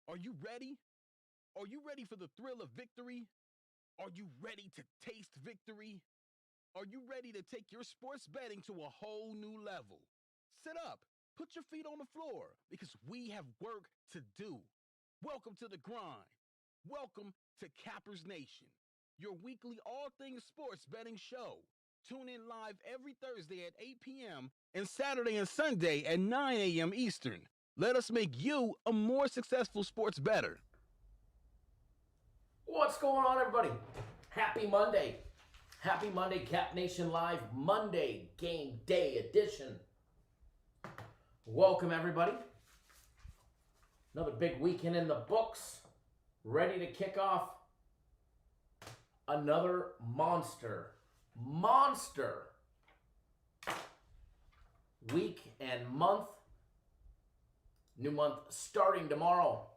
Are you ready? Are you ready for the thrill of victory? Are you ready to taste victory? Are you ready to take your sports betting to a whole new level? Sit up, put your feet on the floor, because we have work to do. Welcome to the grind. Welcome to Cappers Nation, your weekly all things sports betting show. Tune in live every Thursday at 8 p.m. and Saturday and Sunday at 9 a.m. Eastern. Let us make you a more successful sports bettor. What's going on, everybody? Happy Monday. Happy Monday, Cap Nation Live Monday Game Day Edition. Welcome, everybody. Another big weekend in the books. Ready to kick off another monster week and month. New month starting tomorrow.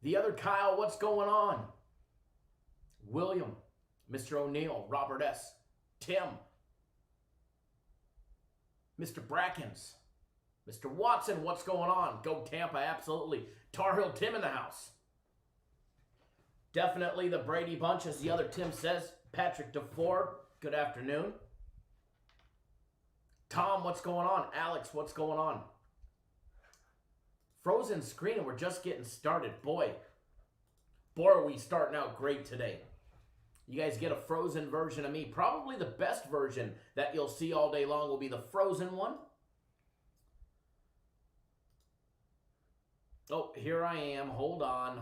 The other Kyle, what's going on? William, Mr. O'Neill, Robert S., Tim, Mr. Brackens, Mr. Watson, what's going on? Go Tampa, absolutely. Tar Heel Tim in the house. Definitely the Brady Bunch, as the other Tim says. Patrick DeFord, good afternoon. Tom, what's going on? Alex, what's going on? Frozen screen, and we're just getting started. Boy, are we starting out great today. You guys get a frozen version of me. Probably the best version that you'll see all day long will be the frozen one. Oh, here I am. Hold on.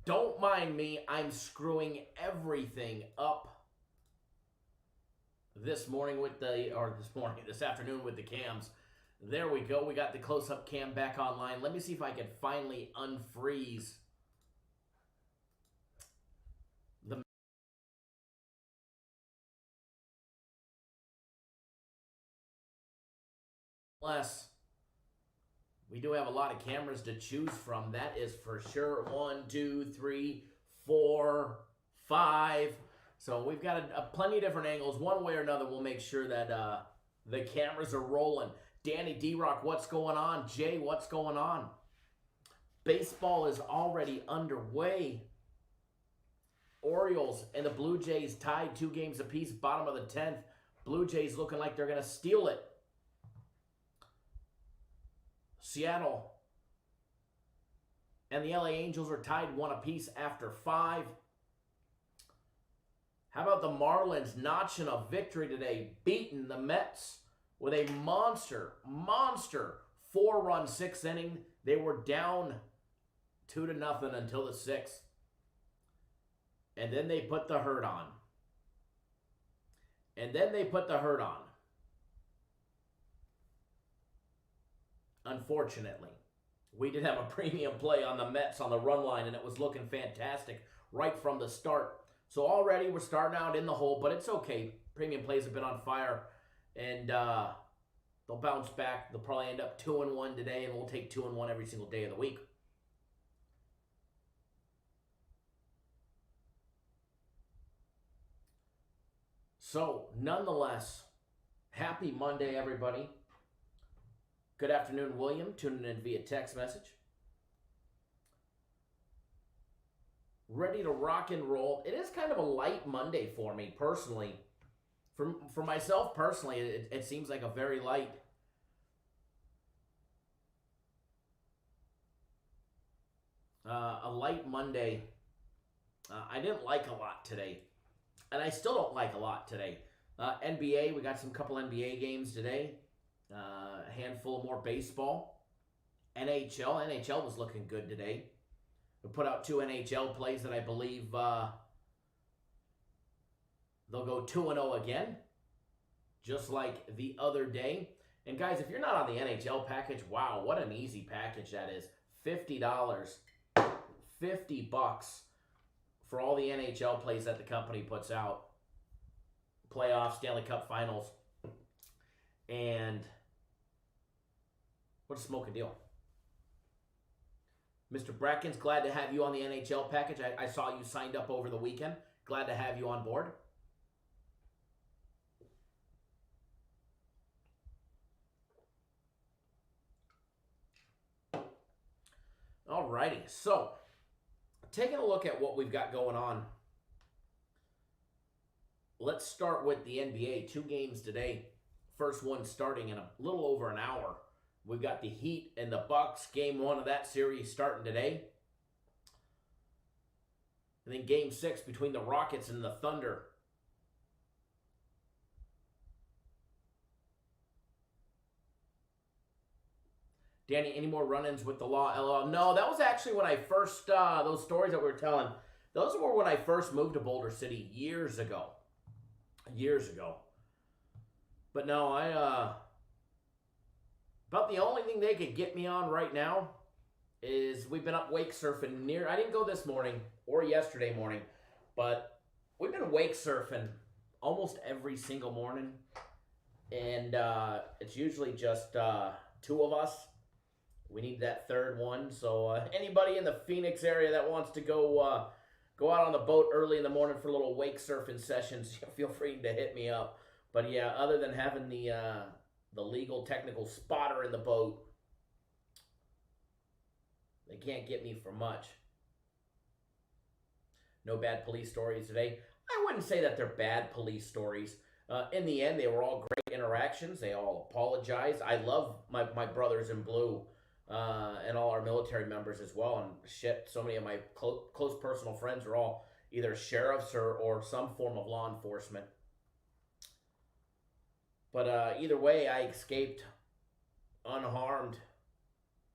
Don't mind me. I'm screwing everything up this afternoon with the cams. There we go. We got the close-up cam back online. Let me see if I can finally unfreeze the less. We do have a lot of cameras to choose from. That is for sure. 1, 2, 3, 4, 5. So we've got plenty of different angles. One way or another, we'll make sure that the cameras are rolling. Danny D-Rock, what's going on? Jay, what's going on? Baseball is already underway. Orioles and the Blue Jays tied 2 games apiece, bottom of the 10th. Blue Jays looking like they're going to steal it. Seattle and the LA Angels are tied 1 apiece after 5. How about the Marlins notching a victory today, beating the Mets with a monster 4-run 6th inning. They were down 2-0 until the 6th. And then they put the hurt on. Unfortunately, we did have a premium play on the Mets on the run line, and it was looking fantastic right from the start. So already we're starting out in the hole, but it's okay. Premium plays have been on fire, and they'll bounce back. They'll probably end up 2-1 today, and we'll take 2-1 every single day of the week. So, nonetheless, happy Monday, everybody. Good afternoon, William, tuning in via text message. Ready to rock and roll. It is kind of a light Monday for me, personally. For myself, personally, it seems like a very light Monday. I didn't like a lot today. And I still don't like a lot today. NBA, we got some couple NBA games today. A handful of more baseball. NHL was looking good today. We put out 2 NHL plays that I believe they'll go 2-0 again, just like the other day. And guys, if you're not on the NHL package, wow, what an easy package that is. $50, $50 for all the NHL plays that the company puts out. Playoffs, Stanley Cup Finals, and what a smoking deal. Mr. Brackens, glad to have you on the NHL package. I saw you signed up over the weekend. Glad to have you on board. Alrighty, so taking a look at what we've got going on. Let's start with the NBA. 2 games today. First one starting in a little over an hour. We've got the Heat and the Bucks. Game 1 of that series starting today. And then Game 6 between the Rockets and the Thunder. Danny, any more run-ins with the law, LL? No, that was actually when I first, those stories that we were telling, those were when I first moved to Boulder City years ago. But no, about the only thing they could get me on right now is we've been up wake surfing I didn't go this morning or yesterday morning, but we've been wake surfing almost every single morning. And it's usually just 2 of us. We need that third one. So anybody in the Phoenix area that wants to go out on the boat early in the morning for little wake surfing sessions, feel free to hit me up. But yeah, other than having the legal technical spotter in the boat, they can't get me for much. No bad police stories today. I wouldn't say that they're bad police stories. In the end, they were all great interactions. They all apologized. I love my brothers in blue. And all our military members as well. And shit, so many of my close personal friends are all either sheriffs or some form of law enforcement. But either way, I escaped unharmed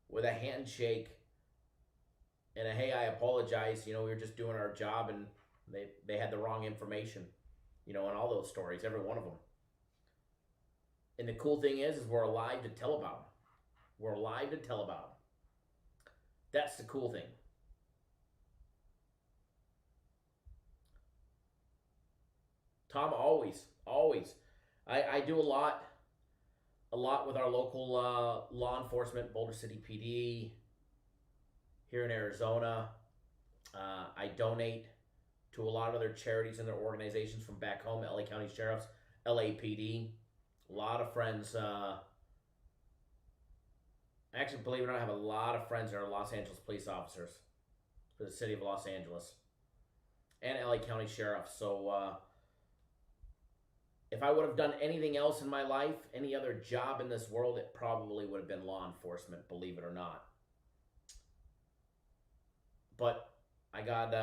with a handshake and a, hey, I apologize. We were just doing our job, and they had the wrong information, and all those stories, every one of them. And the cool thing is we're alive to tell about them. We're alive to tell about them. That's the cool thing. Tom, always. I do a lot with our local law enforcement, Boulder City PD, here in Arizona. I donate to a lot of their charities and their organizations from back home, LA County Sheriff's, LAPD. A lot of friends. Actually, believe it or not, I have a lot of friends that are Los Angeles police officers for the city of Los Angeles and LA County Sheriff. So if I would have done anything else in my life, any other job in this world, it probably would have been law enforcement, believe it or not. But I got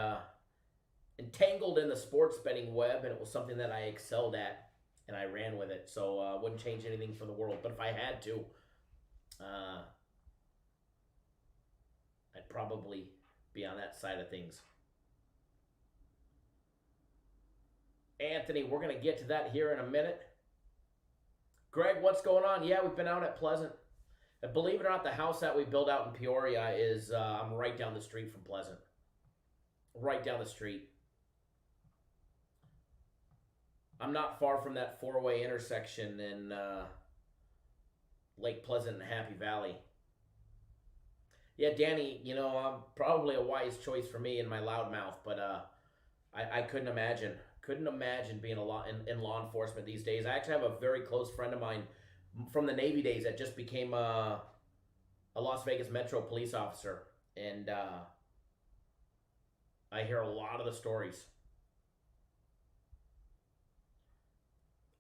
entangled in the sports betting web, and it was something that I excelled at, and I ran with it. So I wouldn't change anything for the world. But if I had to, I'd probably be on that side of things. Anthony, we're going to get to that here in a minute. Greg, what's going on? Yeah, we've been out at Pleasant. And believe it or not, the house that we built out in Peoria is I'm right down the street from Pleasant. Right down the street. I'm not far from that 4-way intersection in Lake Pleasant and Happy Valley. Yeah, Danny, I'm probably a wise choice for me in my loudmouth, but I couldn't imagine. Couldn't imagine being in law enforcement these days. I actually have a very close friend of mine from the Navy days that just became a Las Vegas Metro police officer, and I hear a lot of the stories.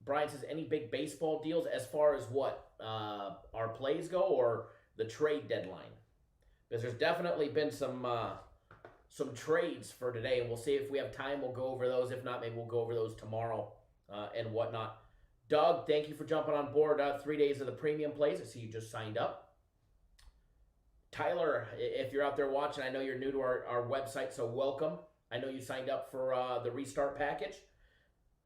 Brian says, any big baseball deals as far as what? Our plays go, or the trade deadline? Because there's definitely been some trades for today, and we'll see if we have time. We'll go over those. If not, maybe we'll go over those tomorrow and whatnot. Doug, thank you for jumping on board. 3 days of the premium plays. I see you just signed up. Tyler, if you're out there watching, I know you're new to our website, so welcome. I know you signed up for the Restart package,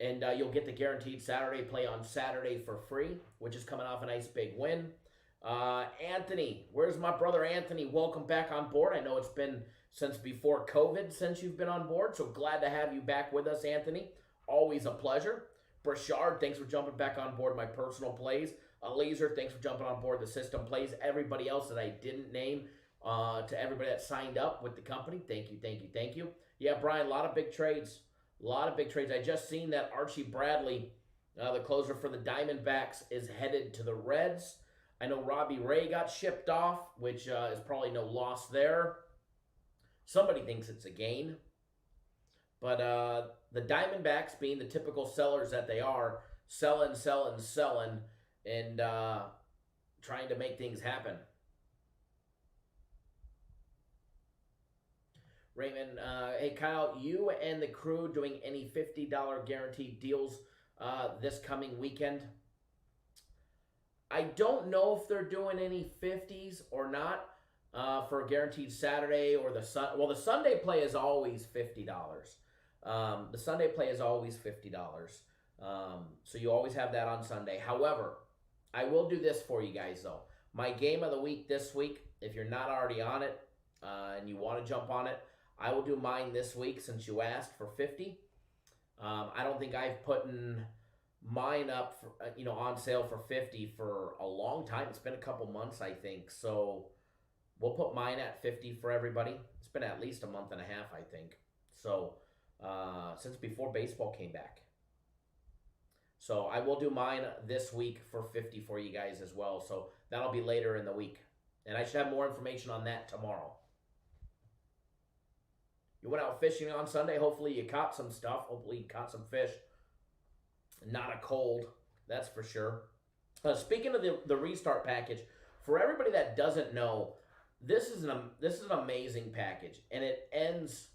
and you'll get the guaranteed Saturday play on Saturday for free, which is coming off a nice big win. Anthony, where's my brother Anthony? Welcome back on board. I know it's been since before COVID since you've been on board, so glad to have you back with us, Anthony. Always a pleasure. Brashard, thanks for jumping back on board my personal plays. Laser, thanks for jumping on board the system plays. Everybody else that I didn't name, to everybody that signed up with the company, thank you. Yeah, Brian, a lot of big trades. A lot of big trades. I just seen that Archie Bradley, the closer for the Diamondbacks, is headed to the Reds. I know Robbie Ray got shipped off, which is probably no loss there. Somebody thinks it's a gain. But the Diamondbacks, being the typical sellers that they are, selling, and trying to make things happen. Raymond, hey Kyle, you and the crew doing any $50 guaranteed deals this coming weekend? I don't know if they're doing any 50s or not for a guaranteed Saturday or the Sunday play is always $50. The Sunday play is always $50. So you always have that on Sunday. However, I will do this for you guys though. My game of the week this week, if you're not already on it and you want to jump on it, I will do mine this week since you asked for 50. I don't think I've put mine up for, on sale for 50 for a long time. It's been a couple months, I think. So we'll put mine at 50 for everybody. It's been at least a month and a half, I think. So since before baseball came back. So I will do mine this week for 50 for you guys as well. So that'll be later in the week. And I should have more information on that tomorrow. You went out fishing on Sunday. Hopefully you caught some stuff. Hopefully you caught some fish. Not a cold, that's for sure. Speaking of the restart package, for everybody that doesn't know, this is an amazing package, and it ends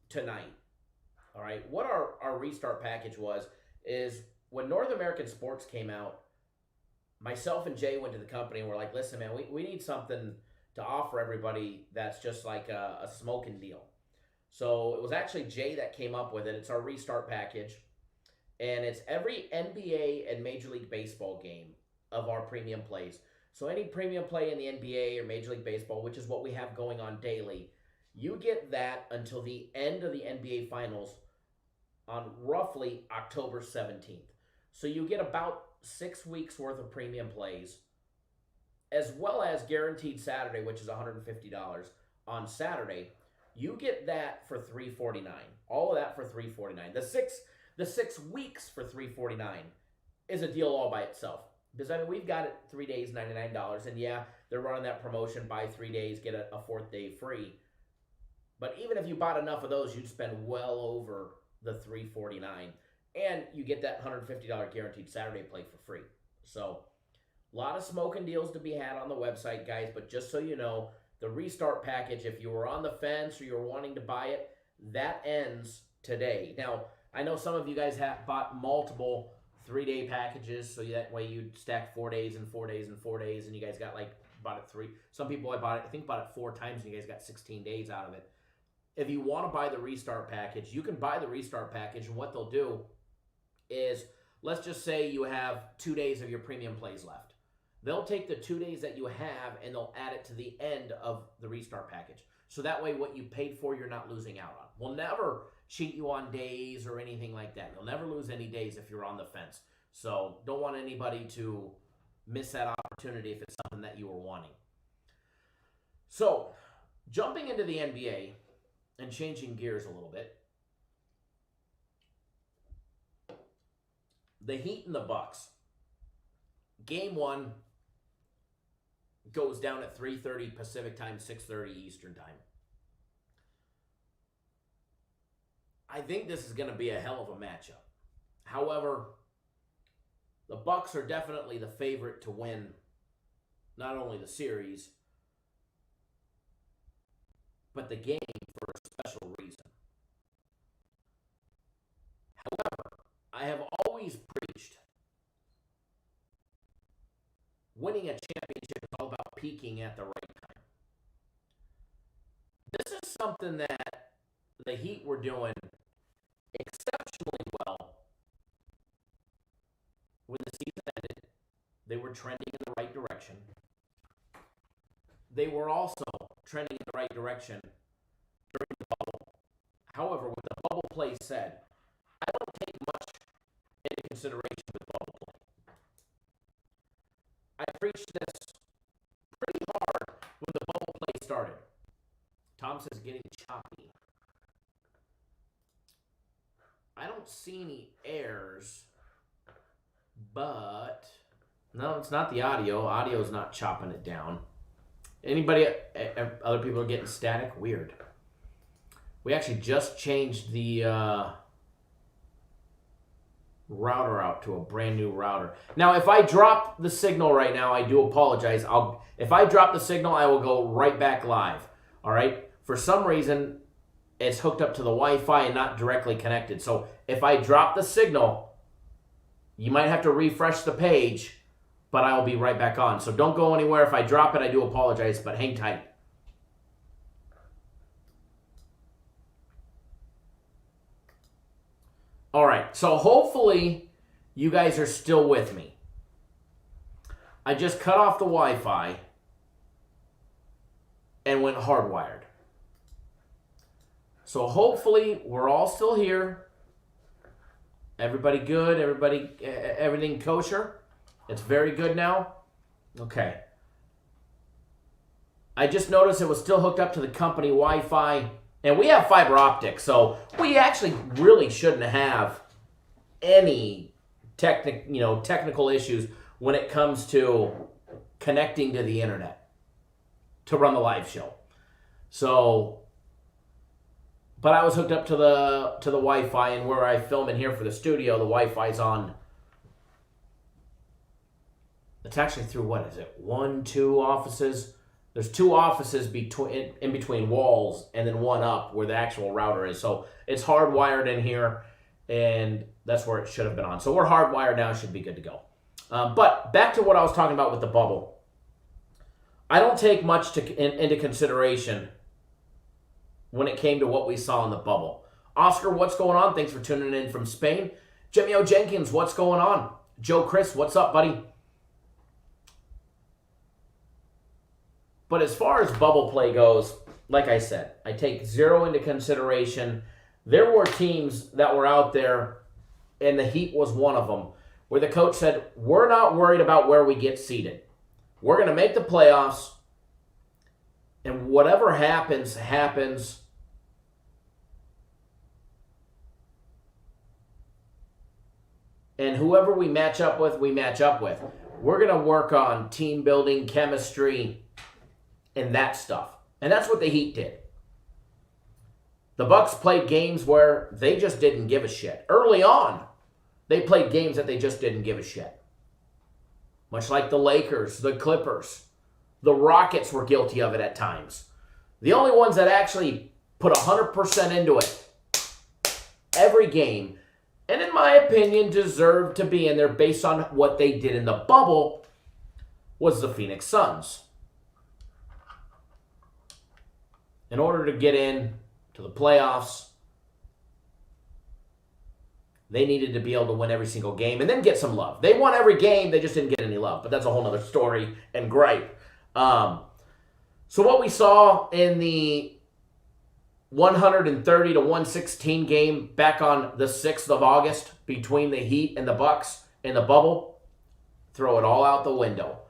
tonight. All right, what our restart package is when North American Sports came out, myself and Jay went to the company and we're like, listen, man, we need something to offer everybody that's just like a smoking deal. So it was actually Jay that came up with it. It's our restart package. And it's every NBA and Major League Baseball game of our premium plays. So any premium play in the NBA or Major League Baseball, which is what we have going on daily, you get that until the end of the NBA Finals on roughly October 17th. So you get about 6 weeks worth of premium plays, as well as guaranteed Saturday, which is $150 on Saturday. You get that for $349. All of that for $349. The 6 weeks for $349 is a deal all by itself. Because, I mean, we've got it 3 days, $99. And, yeah, they're running that promotion, buy 3 days, get a 4th day free. But even if you bought enough of those, you'd spend well over the $349. And you get that $150 guaranteed Saturday play for free. So, a lot of smoking deals to be had on the website, guys. But just so you know, the restart package, if you were on the fence or you were wanting to buy it, that ends today. Now, I know some of you guys have bought multiple 3-day packages, so that way you'd stack 4 days and 4 days and 4 days, and you guys got bought it 3. Some people bought it 4 times, and you guys got 16 days out of it. If you want to buy the restart package, you can buy the restart package, and what they'll do is, let's just say you have 2 days of your premium plays left. They'll take the 2 days that you have, and they'll add it to the end of the restart package. So that way what you paid for, you're not losing out on. We'll never cheat you on days or anything like that. You'll never lose any days if you're on the fence. So don't want anybody to miss that opportunity if it's something that you were wanting. So jumping into the NBA and changing gears a little bit. The Heat and the Bucks. Game 1 goes down at 3:30 Pacific time, 6:30 Eastern time. I think this is going to be a hell of a matchup. However, the Bucks are definitely the favorite to win not only the series, but the game for a special reason. However, I have always preached winning a championship is all about peaking at the right time. This is something that the Heat were doing exceptionally well when the season ended. They were trending in the right direction. They were also trending in the right direction during the bubble. However, with the bubble play said, I don't take much into consideration with bubble play. I preached this pretty hard when the bubble play started. Tom says getting choppy. don't see any errors, but no, it's not the audio. Audio's not chopping it down. Anybody, other people are getting static? Weird. We actually just changed the router out to a brand new router. Now, if I drop the signal right now, I do apologize. If I drop the signal, I will go right back live. All right? For some reason, it's hooked up to the Wi-Fi and not directly connected. So if I drop the signal, you might have to refresh the page, but I will be right back on. So don't go anywhere. If I drop it, I do apologize, but hang tight. All right, so hopefully you guys are still with me. I just cut off the Wi-Fi and went hardwired. So hopefully we're all still here. Everybody good? Everything kosher? It's very good now? Okay. I just noticed it was still hooked up to the company Wi-Fi. And we have fiber optic, so we actually really shouldn't have any technical issues when it comes to connecting to the internet to run the live show. So, but I was hooked up to the Wi-Fi, and where I film in here for the studio, the Wi-Fi's on. It's actually through, what is it? 1, 2 offices. There's 2 offices in between walls, and then one up where the actual router is. So it's hardwired in here, and that's where it should have been on. So we're hardwired now, should be good to go. But back to what I was talking about with the bubble. I don't take much into consideration when it came to what we saw in the bubble. Oscar, what's going on? Thanks for tuning in from Spain. Jimmy O. Jenkins, what's going on? Joe Chris, what's up, buddy? But as far as bubble play goes, like I said, I take zero into consideration. There were teams that were out there, and the Heat was one of them, where the coach said, we're not worried about where we get seated. We're going to make the playoffs, and whatever happens, happens. And whoever we match up with, we match up with. We're going to work on team building, chemistry, and that stuff. And that's what the Heat did. The Bucks played games where they just didn't give a shit. Early on, they played games that they just didn't give a shit. Much like the Lakers, the Clippers. The Rockets were guilty of it at times. The only ones that actually put 100% into it every game, and in my opinion deserved to be in there based on what they did in the bubble, was the Phoenix Suns. In order to get in to the playoffs, they needed to be able to win every single game and then get some love. They won every game, they just didn't get any love. But that's a whole other story and gripe. So what we saw in the 130 to 116 game back on the 6th of August between the Heat and the Bucks in the bubble, throw it all out the window.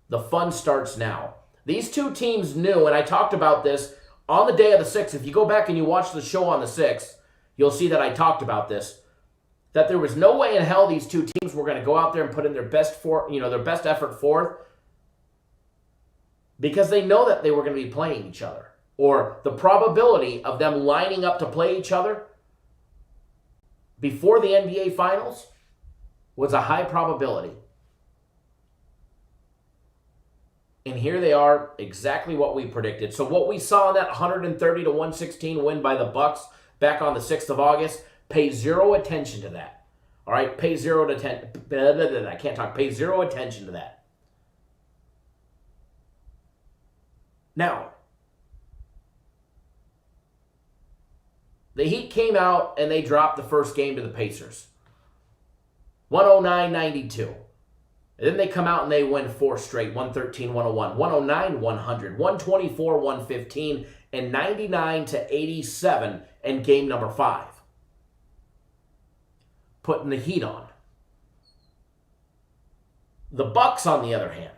The fun starts now. These two teams knew, and I talked about this on the day of the 6th. If you go back and you watch the show on the 6th, you'll see that I talked about this. That there was no way in hell these two teams were going to go out there and put in their best effort forth, because they know that they were going to be playing each other, or the probability of them lining up to play each other before the NBA Finals was a high probability. And here they are, exactly what we predicted. So what we saw in that 130 to 116 win by the Bucks back on the 6th of August, pay zero attention to that. All right, pay zero attention to that. Now, the Heat came out and they dropped the first game to the Pacers. 109-92. And then they come out and they win 4 straight, 113-101, 109-100, 124-115, and 99-87 in game number 5. Putting the Heat on. The Bucks, on the other hand.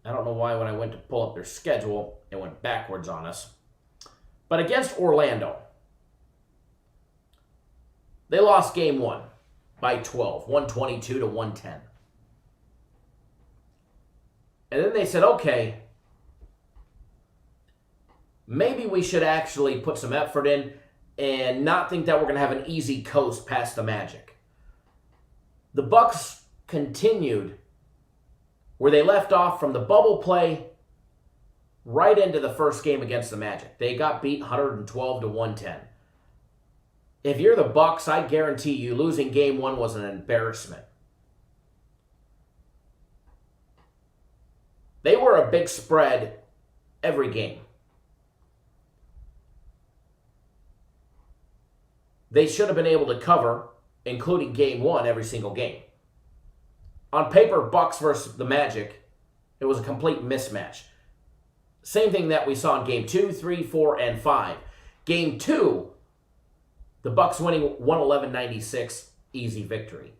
I don't know why when I went to pull up their schedule, it went backwards on us. But against Orlando, they lost game 1 by 12, 122 to 110. And then they said, okay, maybe we should actually put some effort in and not think that we're going to have an easy coast past the Magic. The Bucks continued where they left off from the bubble play right into the first game against the Magic. They got beat 112 to 110. If you're the Bucks, I guarantee you losing game 1 was an embarrassment. They were a big spread every game. They should have been able to cover, including game 1, every single game. On paper, Bucks versus the Magic, it was a complete mismatch. Same thing that we saw in game 2, 3, 4, and 5. Game 2, the Bucks winning 111-96, easy victory.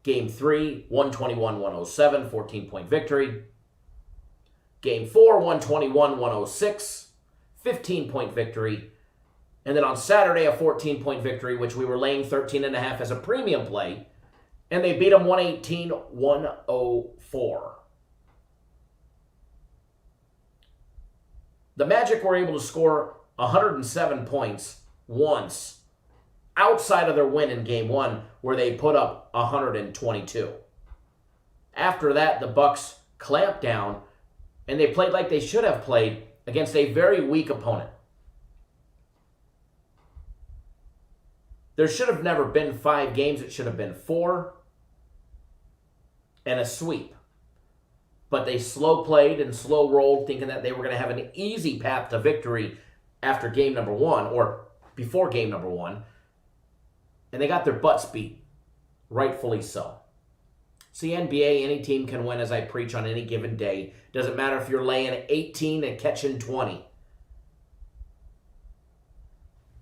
Game 3, 121-107, 14-point victory. Game 4, 121-106, 15-point victory. And then on Saturday, a 14-point victory, which we were laying 13.5 as a premium play. And they beat them 118-104. The Magic were able to score 107 points once outside of their win in Game 1, where they put up 122. After that, the Bucks clamped down, and they played like they should have played against a very weak opponent. There should have never been 5 games. It should have been 4 and a sweep. But they slow played and slow rolled, thinking that they were going to have an easy path to victory after game number 1 or before game number 1. And they got their butts beat, rightfully so. See, NBA, any team can win, as I preach on any given day. Doesn't matter if you're laying 18 and catching 20.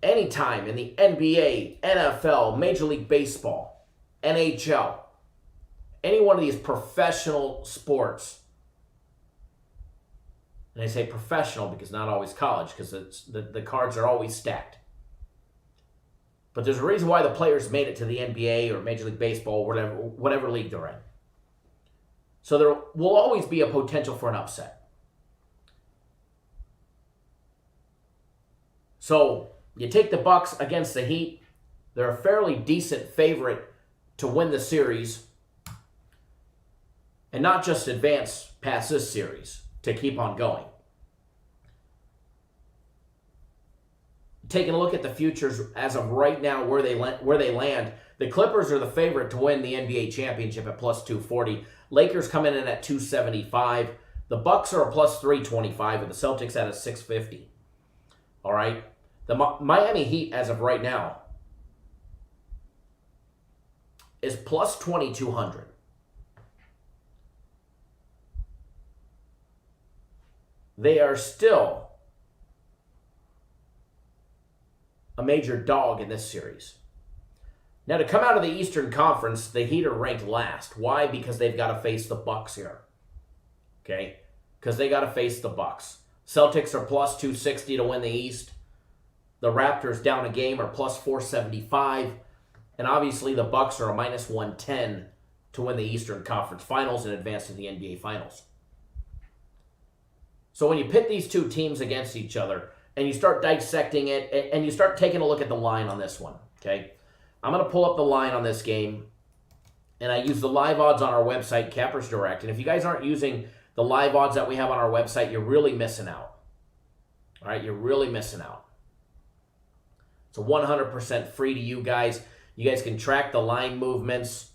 Anytime in the NBA, NFL, Major League Baseball, NHL, any one of these professional sports, and I say professional because not always college, because the cards are always stacked. But there's a reason why the players made it to the NBA or Major League Baseball, whatever league they're in. So there will always be a potential for an upset. So you take the Bucks against the Heat. They're a fairly decent favorite to win the series and not just advance past this series, to keep on going. Taking a look at the futures as of right now, where they land, the Clippers are the favorite to win the NBA championship at plus 240. Lakers coming in at 275. The Bucks are a plus 325, and the Celtics at a 650. All right. The Miami Heat, as of right now, is plus 2,200. They are still a major dog in this series. Now, to come out of the Eastern Conference, the Heat are ranked last. Why? Because they've got to face the Bucks here. Okay? Because they got to face the Bucks. Celtics are plus 260 to win the East. The Raptors down a game are plus 475. And obviously the Bucks are a minus 110 to win the Eastern Conference Finals and advance to the NBA Finals. So when you pit these two teams against each other and you start dissecting it and you start taking a look at the line on this one, okay? I'm going to pull up the line on this game, and I use the live odds on our website, Cappers Direct. And if you guys aren't using the live odds that we have on our website, you're really missing out. All right, you're really missing out. It's 100% free to you guys. You guys can track the line movements.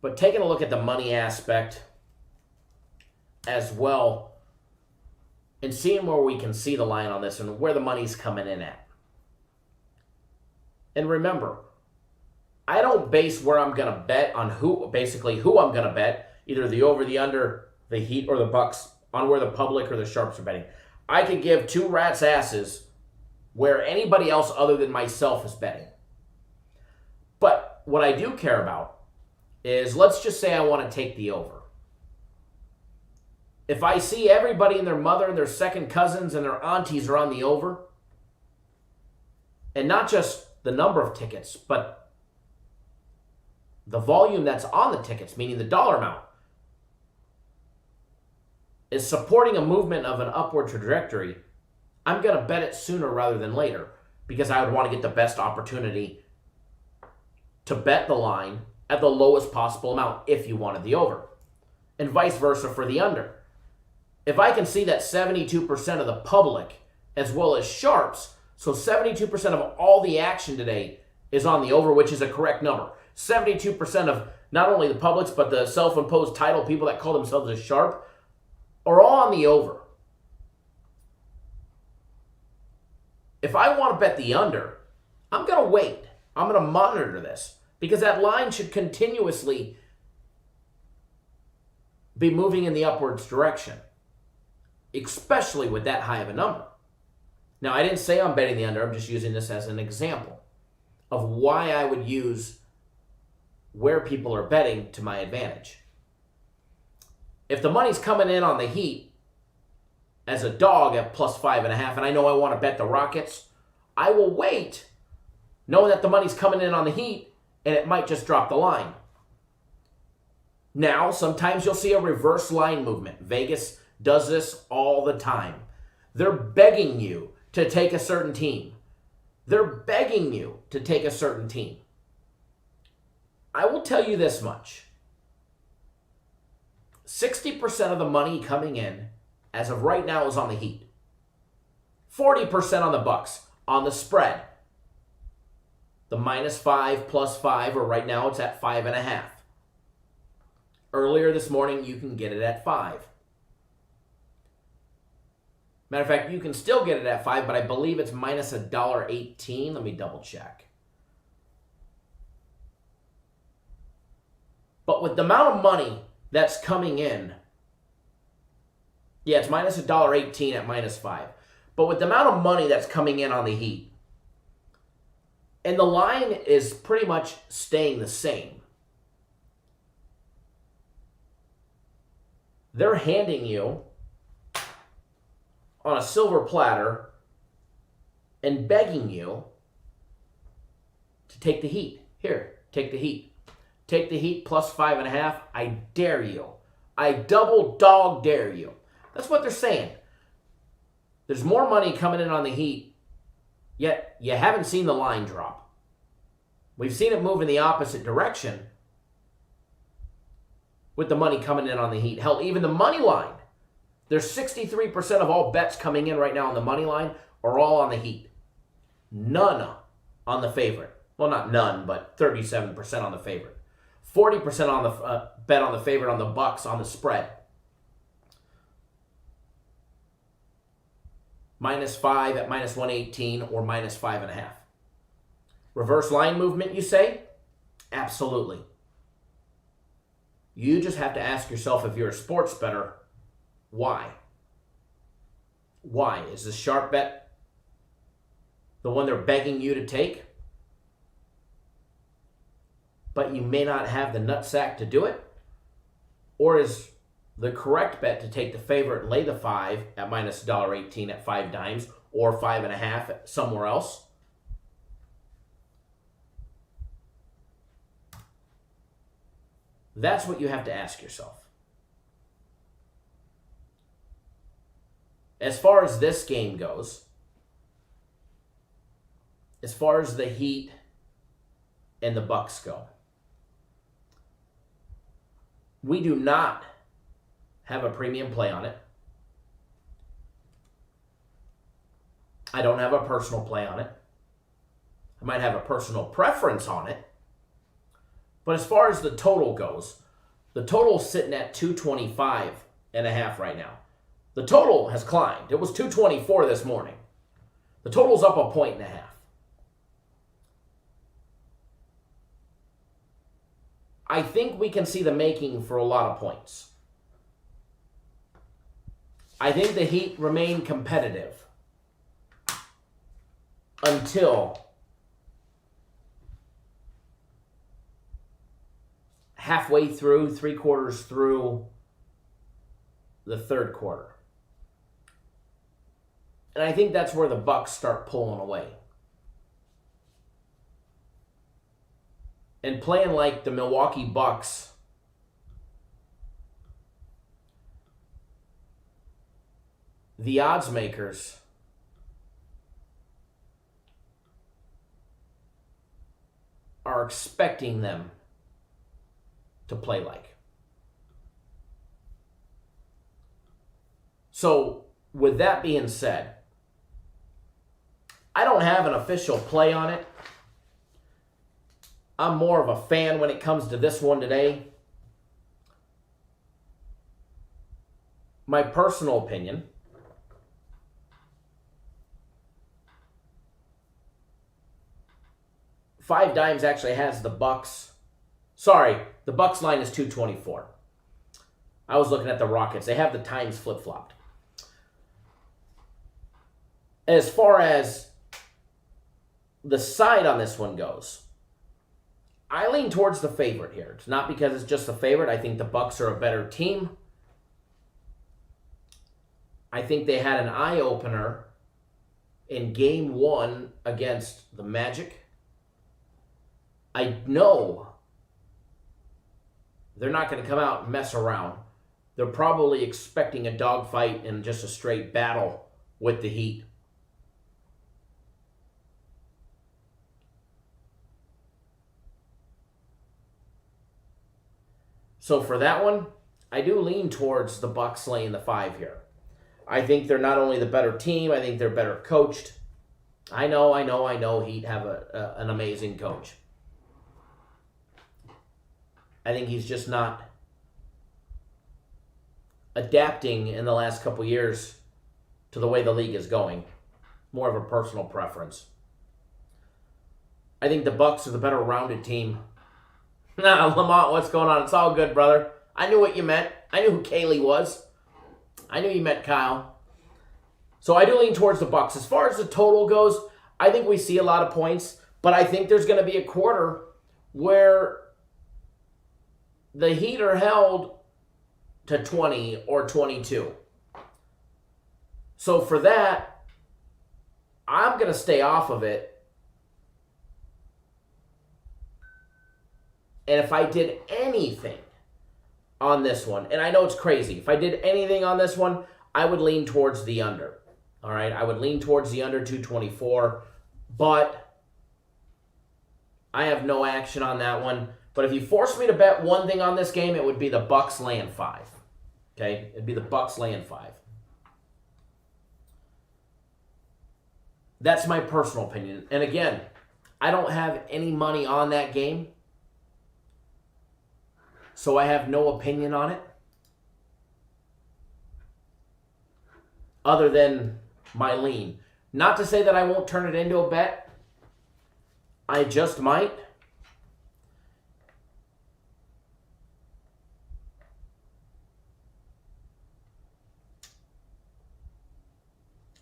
But taking a look at the money aspect as well and seeing where we can see the line on this and where the money's coming in at. And remember, I don't base where I'm going to bet on who I'm going to bet, either the over, the under, the Heat, or the Bucks, on where the public or the sharps are betting. I could give two rats' asses where anybody else other than myself is betting. what I do care about is, let's just say I want to take the over. If I see everybody and their mother and their second cousins and their aunties are on the over, and not just the number of tickets, but the volume that's on the tickets, meaning the dollar amount, is supporting a movement of an upward trajectory, I'm going to bet it sooner rather than later, because I would want to get the best opportunity to bet the line at the lowest possible amount if you wanted the over, and vice versa for the under. If I can see that 72% of the public, as well as sharps, so 72% of all the action today is on the over, which is a correct number. 72% of not only the publics, but the self-imposed title people that call themselves a sharp are all on the over. If I want to bet the under, I'm going to wait. I'm going to monitor this, because that line should continuously be moving in the upwards direction, especially with that high of a number. Now, I didn't say I'm betting the under. I'm just using this as an example of why I would use where people are betting to my advantage. If the money's coming in on the Heat as a dog at plus 5.5, and I know I want to bet the Rockets, I will wait, knowing that the money's coming in on the Heat, and it might just drop the line. Now, sometimes you'll see a reverse line movement. Vegas does this all the time. They're begging you to take a certain team. They're begging you to take a certain team. I will tell you this much. 60% of the money coming in, as of right now, is on the Heat. 40% on the Bucks, on the spread. The -5, +5, or right now it's at 5.5. Earlier this morning, you can get it at 5. Matter of fact, you can still get it at 5, but I believe it's minus $1.18. Let me double check. But with the amount of money that's coming in, yeah, it's minus $1.18 at -5. But with the amount of money that's coming in on the Heat, and the line is pretty much staying the same, they're handing you on a silver platter and begging you to take the Heat. Here, take the Heat. Take the Heat plus 5.5. I dare you. I double dog dare you. That's what they're saying. There's more money coming in on the Heat, yet you haven't seen the line drop. We've seen it move in the opposite direction with the money coming in on the Heat. Hell, even the money line. There's 63% of all bets coming in right now on the money line are all on the Heat. None on the favorite. Well, not none, but 37% on the favorite. 40% on the bet on the favorite on the Bucks on the spread. -5 at -118 or -5.5. Reverse line movement, you say? Absolutely. You just have to ask yourself, if you're a sports bettor, why? Why? Is the sharp bet the one they're begging you to take, but you may not have the nutsack to do it? Or is the correct bet to take the favorite and lay the 5 at minus $1.18 at 5 dimes or 5.5 somewhere else? That's what you have to ask yourself. As far as this game goes, as far as the Heat and the Bucks go, we do not have a premium play on it. I don't have a personal play on it. I might have a personal preference on it. But as far as the total goes, the total's sitting at 225.5 right now. The total has climbed. It was 224 this morning. The total's up 1.5 points. I think we can see the making for a lot of points. I think the Heat remain competitive until halfway through, 3/4 through the third quarter. And I think that's where the Bucks start pulling away. And playing like the Milwaukee Bucks, the odds makers are expecting them to play like. So, with that being said, I don't have an official play on it. I'm more of a fan when it comes to this one today. My personal opinion, Five Dimes actually has the Bucks. Sorry, the Bucks line is 224. I was looking at the Rockets. They have the times flip-flopped. As far as the side on this one goes, I lean towards the favorite here. It's not because it's just the favorite. I think the Bucks are a better team. I think they had an eye-opener in Game 1 against the Magic. I know they're not going to come out and mess around. They're probably expecting a dogfight and just a straight battle with the Heat. So for that one, I do lean towards the Bucks laying the 5 here. I think they're not only the better team, I think they're better coached. I know Heat have an amazing coach. I think he's just not adapting in the last couple years to the way the league is going. More of a personal preference. I think the Bucks are the better rounded team. Nah, Lamont, what's going on? It's all good, brother. I knew what you meant. I knew who Kaylee was. I knew you meant Kyle. So I do lean towards the Bucks. As far as the total goes, I think we see a lot of points, but I think there's going to be a quarter where the Heat are held to 20 or 22. So for that, I'm going to stay off of it. And if I did anything on this one, and I know it's crazy, if I did anything on this one, I would lean towards the under. All right, I would lean towards the under 224, but I have no action on that one. But if you force me to bet one thing on this game, it would be the Bucks laying 5. Okay, it'd be the Bucks laying 5. That's my personal opinion. And again, I don't have any money on that game, so I have no opinion on it other than my lean. Not to say that I won't turn it into a bet. I just might.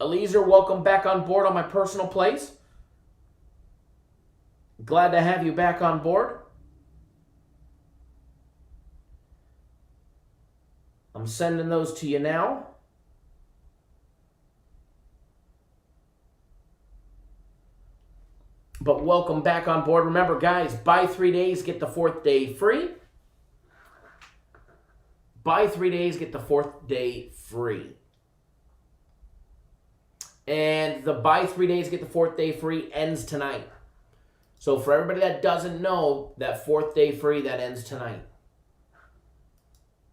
Eliezer, welcome back on board on my personal plays. Glad to have you back on board. I'm sending those to you now. But welcome back on board. Remember, guys, buy 3 days, get the 4th day free. Buy 3 days, get the 4th day free. And the buy 3 days, get the 4th day free ends tonight. So for everybody that doesn't know, that 4th day free, that ends tonight.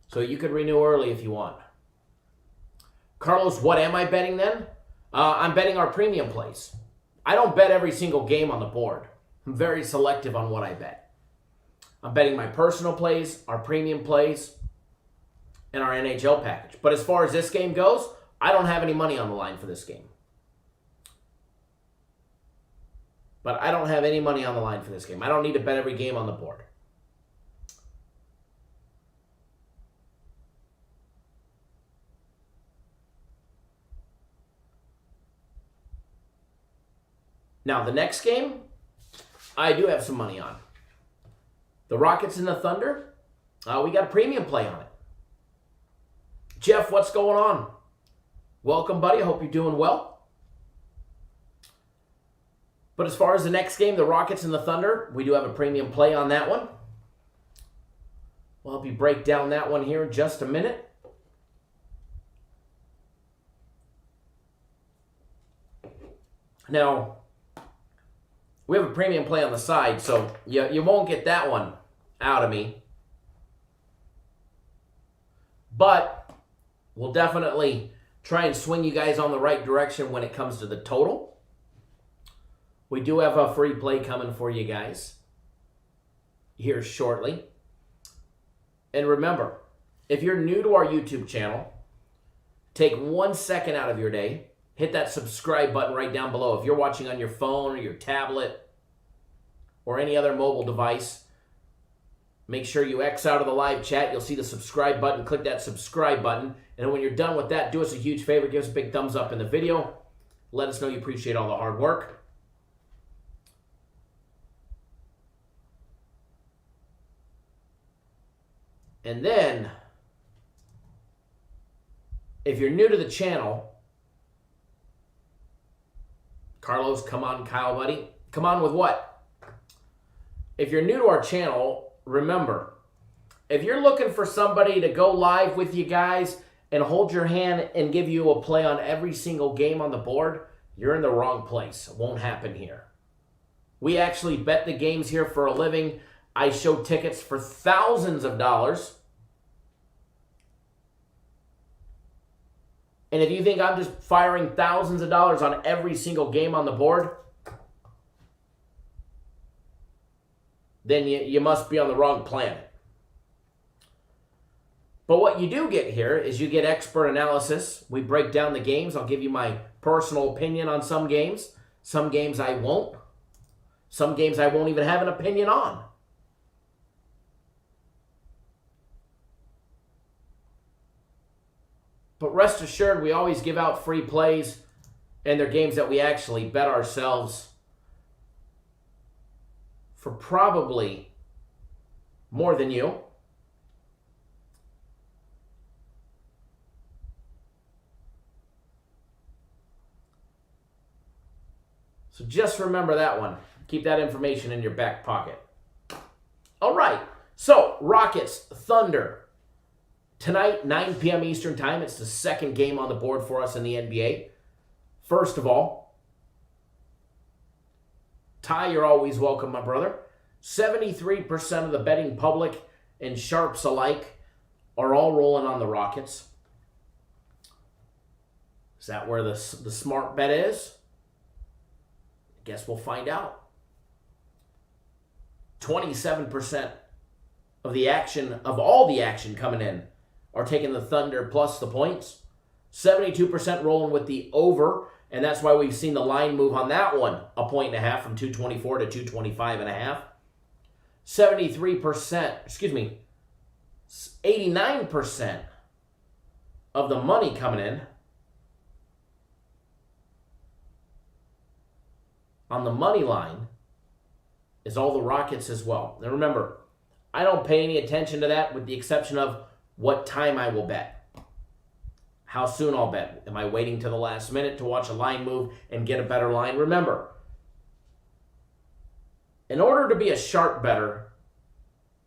So you could renew early if you want. Carlos, what am I betting then? I'm betting our premium plays. I don't bet every single game on the board. I'm very selective on what I bet. I'm betting my personal plays, our premium plays, and our NHL package. But as far as this game goes, I don't have any money on the line for this game. But I don't have any money on the line for this game. I don't need to bet every game on the board. Now, the next game, I do have some money on. The Rockets and the Thunder. We got a premium play on it. Jeff, what's going on? Welcome, buddy. I hope you're doing well. But as far as the next game, the Rockets and the Thunder, we do have a premium play on that one. We'll help you break down that one here in just a minute. Now, we have a premium play on the side, so you won't get that one out of me. But we'll definitely try and swing you guys on the right direction when it comes to the total. We do have a free play coming for you guys here shortly. And remember, if you're new to our YouTube channel, take 1 second out of your day, hit that subscribe button right down below. If you're watching on your phone or your tablet or any other mobile device, make sure you X out of the live chat. You'll see the subscribe button. Click that subscribe button. And when you're done with that, do us a huge favor. Give us a big thumbs up in the video. Let us know you appreciate all the hard work. And then, if you're new to the channel, Carlos, come on, Kyle, buddy. Come on with what? If you're new to our channel, remember, if you're looking for somebody to go live with you guys and hold your hand and give you a play on every single game on the board, you're in the wrong place. It won't happen here. We actually bet the games here for a living. I show tickets for thousands of dollars. And if you think I'm just firing thousands of dollars on every single game on the board, then you must be on the wrong planet. But what you do get here is you get expert analysis. We break down the games. I'll give you my personal opinion on some games. Some games I won't. Some games I won't even have an opinion on. But rest assured, we always give out free plays, and they're games that we actually bet ourselves for probably more than you. So just remember that one. Keep that information in your back pocket. All right. So, Rockets, Thunder. Tonight, 9 p.m. Eastern Time. It's the second game on the board for us in the NBA. First of all, Ty, you're always welcome, my brother. 73% of the betting public and sharps alike are all rolling on the Rockets. Is that where the smart bet is? I guess we'll find out. 27% of the action, of all the action coming in, are taking the Thunder plus the points. 72% rolling with the over, and that's why we've seen the line move on that one, 1.5 from 224 to 225.5. 89% of the money coming in on the money line is all the Rockets as well. Now remember, I don't pay any attention to that with the exception of what time I will bet. How soon I'll bet. Am I waiting to the last minute to watch a line move and get a better line? Remember, in order to be a sharp bettor,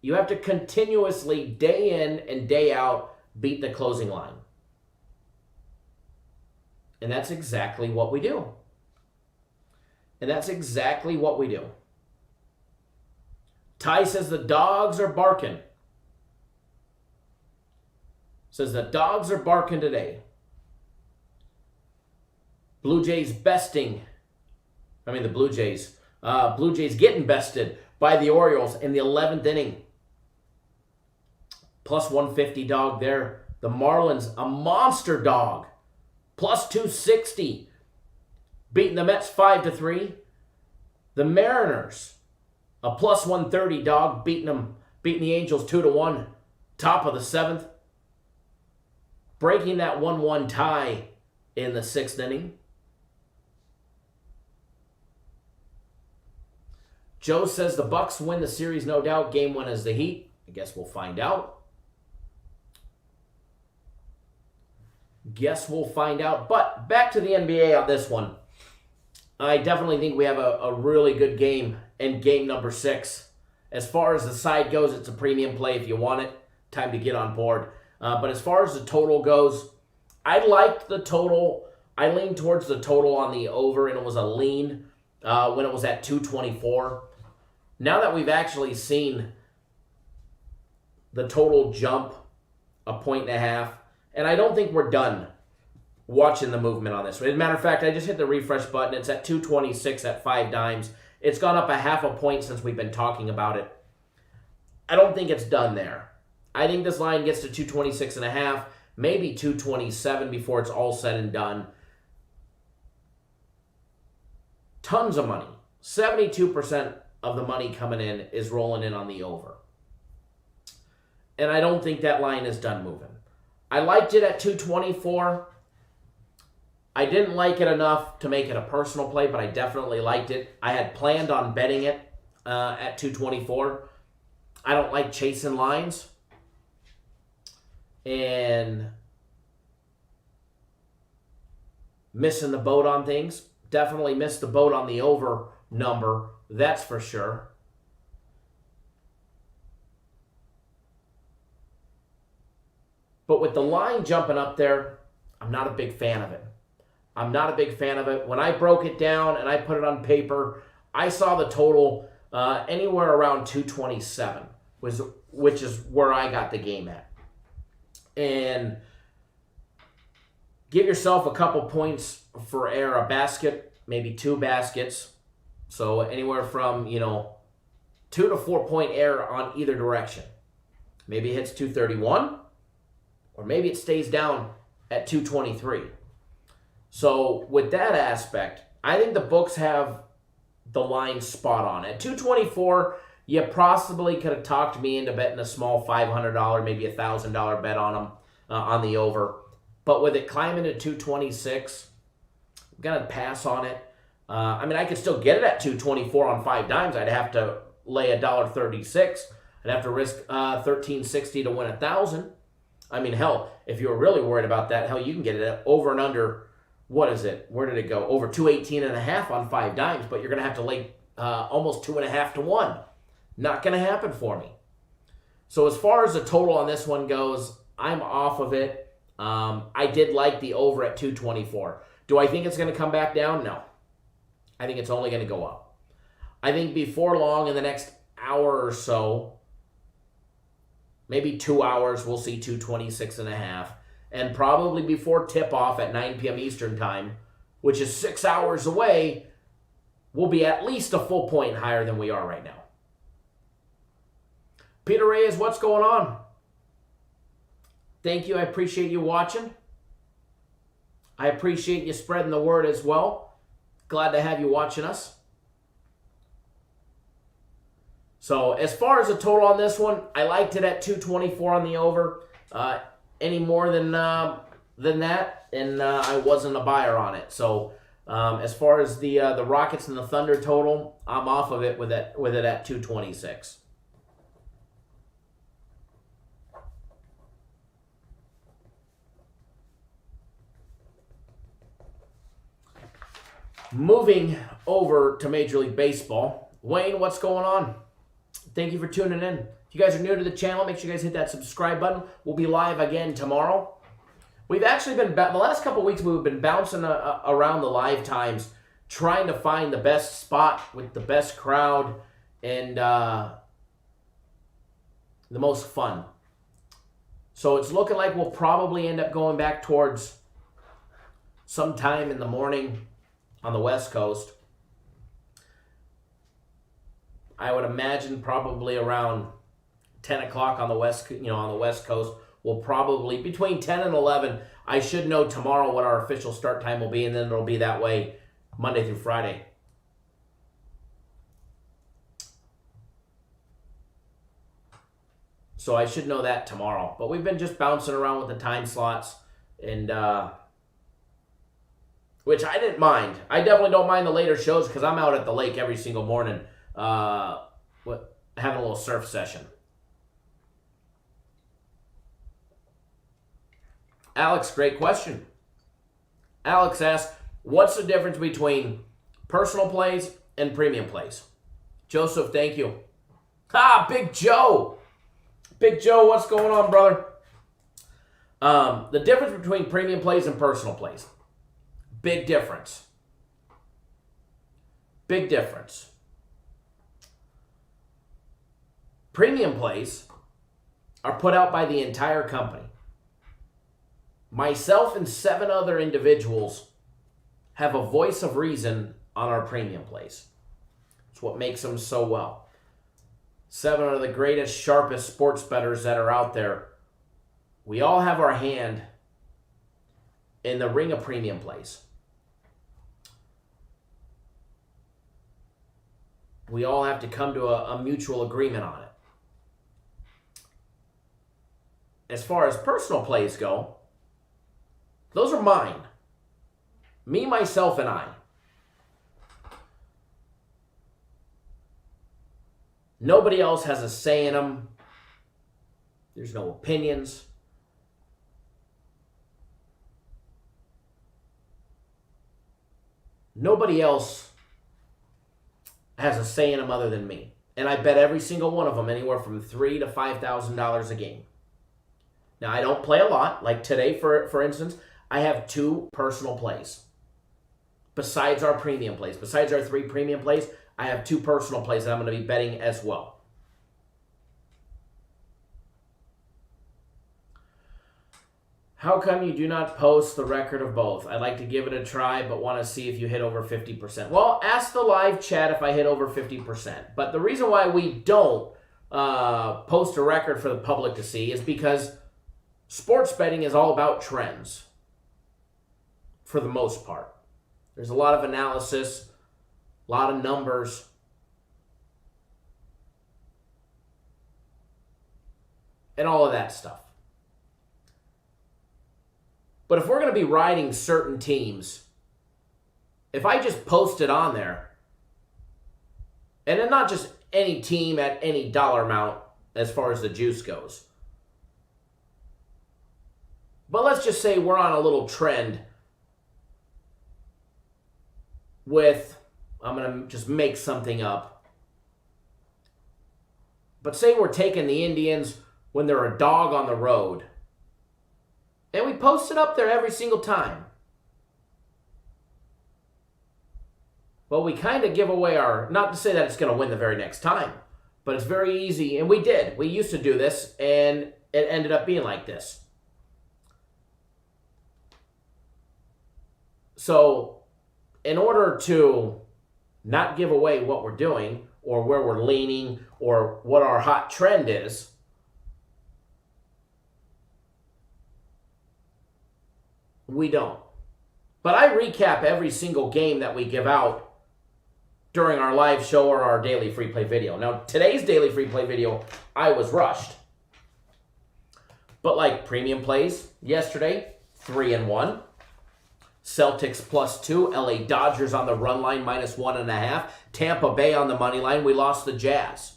you have to continuously, day in and day out, beat the closing line. And that's exactly what we do. Ty says the dogs are barking. Says the dogs are barking today. Blue Jays getting bested by the Orioles in the 11th inning. Plus 150 dog there. The Marlins, a monster dog. Plus 260. Beating the Mets 5-3. The Mariners, a plus 130 dog, beating the Angels 2-1. Top of the 7th. Breaking that 1-1 tie in the 6th inning. Joe says the Bucks win the series, no doubt. Game 1 is the Heat. I guess we'll find out. Guess we'll find out. But back to the NBA on this one. I definitely think we have a really good game in game number 6. As far as the side goes, it's a premium play if you want it. Time to get on board. But as far as the total goes, I liked the total. I leaned towards the total on the over, and it was a lean when it was at 224. Now that we've actually seen the total jump a 1.5, and I don't think we're done watching the movement on this. As a matter of fact, I just hit the refresh button. It's at 226 at 5 dimes. It's gone up a 0.5 point since we've been talking about it. I don't think it's done there. I think this line gets to 226.5, maybe 227 before it's all said and done. Tons of money. 72% of the money coming in is rolling in on the over. And I don't think that line is done moving. I liked it at 224. I didn't like it enough to make it a personal play, but I definitely liked it. I had planned on betting it at 224. I don't like chasing lines. And missing the boat on things. Definitely missed the boat on the over number. That's for sure. But with the line jumping up there, I'm not a big fan of it. I'm not a big fan of it. When I broke it down and I put it on paper, I saw the total anywhere around 227, which is where I got the game at. And give yourself a couple points for error, a basket, maybe 2 baskets. So anywhere from, 2 to 4 point error on either direction. Maybe it hits 231, or maybe it stays down at 223. So with that aspect, I think the books have the line spot on. At 224, you possibly could have talked me into betting a small $500, maybe $1,000 bet on them on the over. But with it climbing to 226, I'm going to pass on it. I could still get it at 224 on 5 dimes. I'd have to lay $1.36. I'd have to risk $13.60 to win 1,000. Hell, if you were really worried about that, you can get it at over and under. What is it? Where did it go? Over 218.5 on 5 dimes, but you're going to have to lay almost 2.5 to 1. Not going to happen for me. So as far as the total on this one goes, I'm off of it. I did like the over at 224. Do I think it's going to come back down? No. I think it's only going to go up. I think before long, in the next hour or so, maybe 2 hours, we'll see 226.5. And probably before tip-off at 9 p.m. Eastern Time, which is 6 hours away, we'll be at least a full point higher than we are right now. Peter Reyes, what's going on? Thank you. I appreciate you watching. I appreciate you spreading the word as well. Glad to have you watching us. So as far as the total on this one, I liked it at 224 on the over. Any more than that, and I wasn't a buyer on it. So as far as the Rockets and the Thunder total, I'm off of it with it at 226. Moving over to Major League Baseball, Wayne, what's going on? Thank you for tuning in. If you guys are new to the channel, make sure you guys hit that subscribe button. We'll be live again tomorrow. We've actually been, the last couple weeks, we've been bouncing around the live times, trying to find the best spot with the best crowd and the most fun. So it's looking like we'll probably end up going back towards sometime in the morning on the West Coast. I would imagine probably around 10 o'clock on the West Coast. We'll probably, between 10 and 11, I should know tomorrow what our official start time will be, and then it'll be that way Monday through Friday. So I should know that tomorrow. But we've been just bouncing around with the time slots, and which I didn't mind. I definitely don't mind the later shows because I'm out at the lake every single morning having a little surf session. Alex, great question. Alex asks, what's the difference between personal plays and premium plays? Joseph, thank you. Big Joe. Big Joe, what's going on, brother? The difference between premium plays and personal plays. Big difference. Big difference. Premium plays are put out by the entire company. Myself and 7 other individuals have a voice of reason on our premium plays. It's what makes them so well. 7 are the greatest, sharpest sports bettors that are out there. We all have our hand in the ring of premium plays. We all have to come to a mutual agreement on it. As far as personal plays go, those are mine. Me, myself, and I. Nobody else has a say in them. There's no opinions. Nobody else has a say in them other than me. And I bet every single one of them anywhere from $3,000 to $5,000 a game. Now, I don't play a lot. Like today, for instance, I have 2 personal plays. Besides our premium plays. Besides our 3 premium plays, I have 2 personal plays that I'm going to be betting as well. How come you do not post the record of both? I'd like to give it a try, but want to see if you hit over 50%. Well, ask the live chat if I hit over 50%. But the reason why we don't post a record for the public to see is because sports betting is all about trends, for the most part. There's a lot of analysis, a lot of numbers. And all of that stuff. But if we're going to be riding certain teams, if I just post it on there, and then not just any team at any dollar amount as far as the juice goes, but let's just say we're on a little trend with, I'm going to just make something up, but say we're taking the Indians when they're a dog on the road, and we post it up there every single time. Well, we kind of give away our, not to say that it's going to win the very next time, but it's very easy, and we did. We used to do this, and it ended up being like this. So, in order to not give away what we're doing, or where we're leaning, or what our hot trend is, we don't. But I recap every single game that we give out during our live show or our daily free play video. Now, today's daily free play video, I was rushed. But like premium plays yesterday, 3-1. Celtics +2. LA Dodgers on the run line -1.5. Tampa Bay on the money line. We lost the Jazz.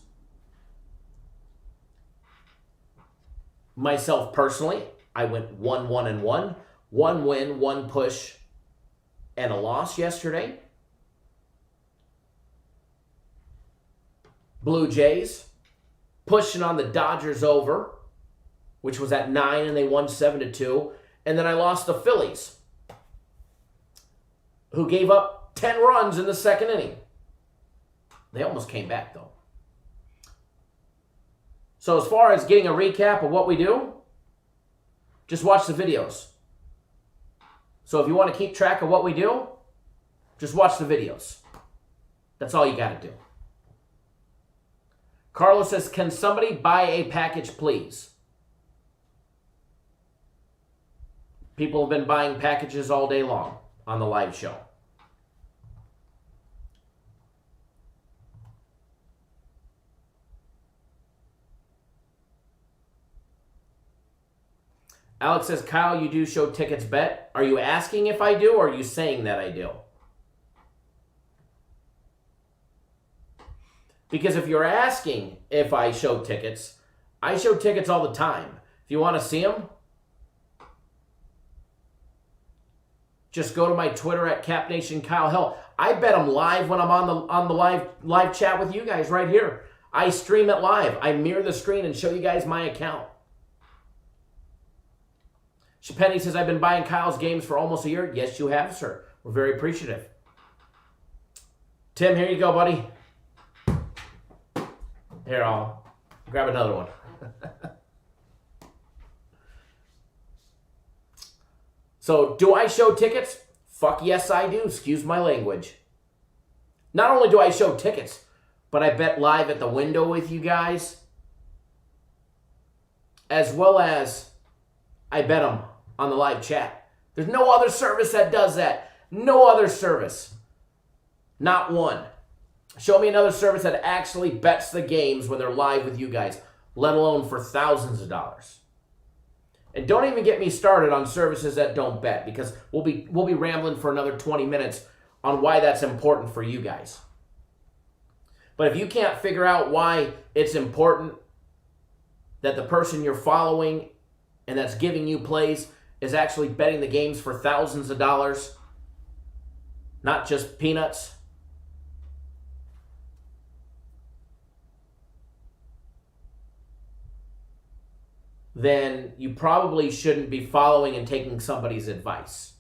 Myself personally, I went 1-1-1. 1 win, 1 push, and a loss yesterday. Blue Jays pushing on the Dodgers over, which was at 9, and they won 7-2. And then I lost the Phillies, who gave up 10 runs in the second inning. They almost came back, though. So as far as getting a recap of what we do, just watch the videos. So if you want to keep track of what we do, just watch the videos. That's all you got to do. Carlos says, can somebody buy a package, please? People have been buying packages all day long on the live show. Alex says, Kyle, you do show tickets bet. Are you asking if I do, or are you saying that I do? Because if you're asking if I show tickets all the time. If you want to see them, Just go to my Twitter at CapNationKyle. Hell, I bet them live when I'm on the live chat with you guys right here. I stream it live. I mirror the screen and show you guys my account. Chapenny says, I've been buying Kyle's games for almost a year. Yes, you have, sir. We're very appreciative. Tim, here you go, buddy. Here, I'll grab another one. So, do I show tickets? Fuck yes, I do. Excuse my language. Not only do I show tickets, but I bet live at the window with you guys, as well as I bet them on the live chat. There's no other service that does that. No other service. Not one. Show me another service that actually bets the games when they're live with you guys, let alone for thousands of dollars. And don't even get me started on services that don't bet, because we'll be rambling for another 20 minutes on why that's important for you guys. But if you can't figure out why it's important that the person you're following and that's giving you plays is actually betting the games for thousands of dollars, not just peanuts, then you probably shouldn't be following and taking somebody's advice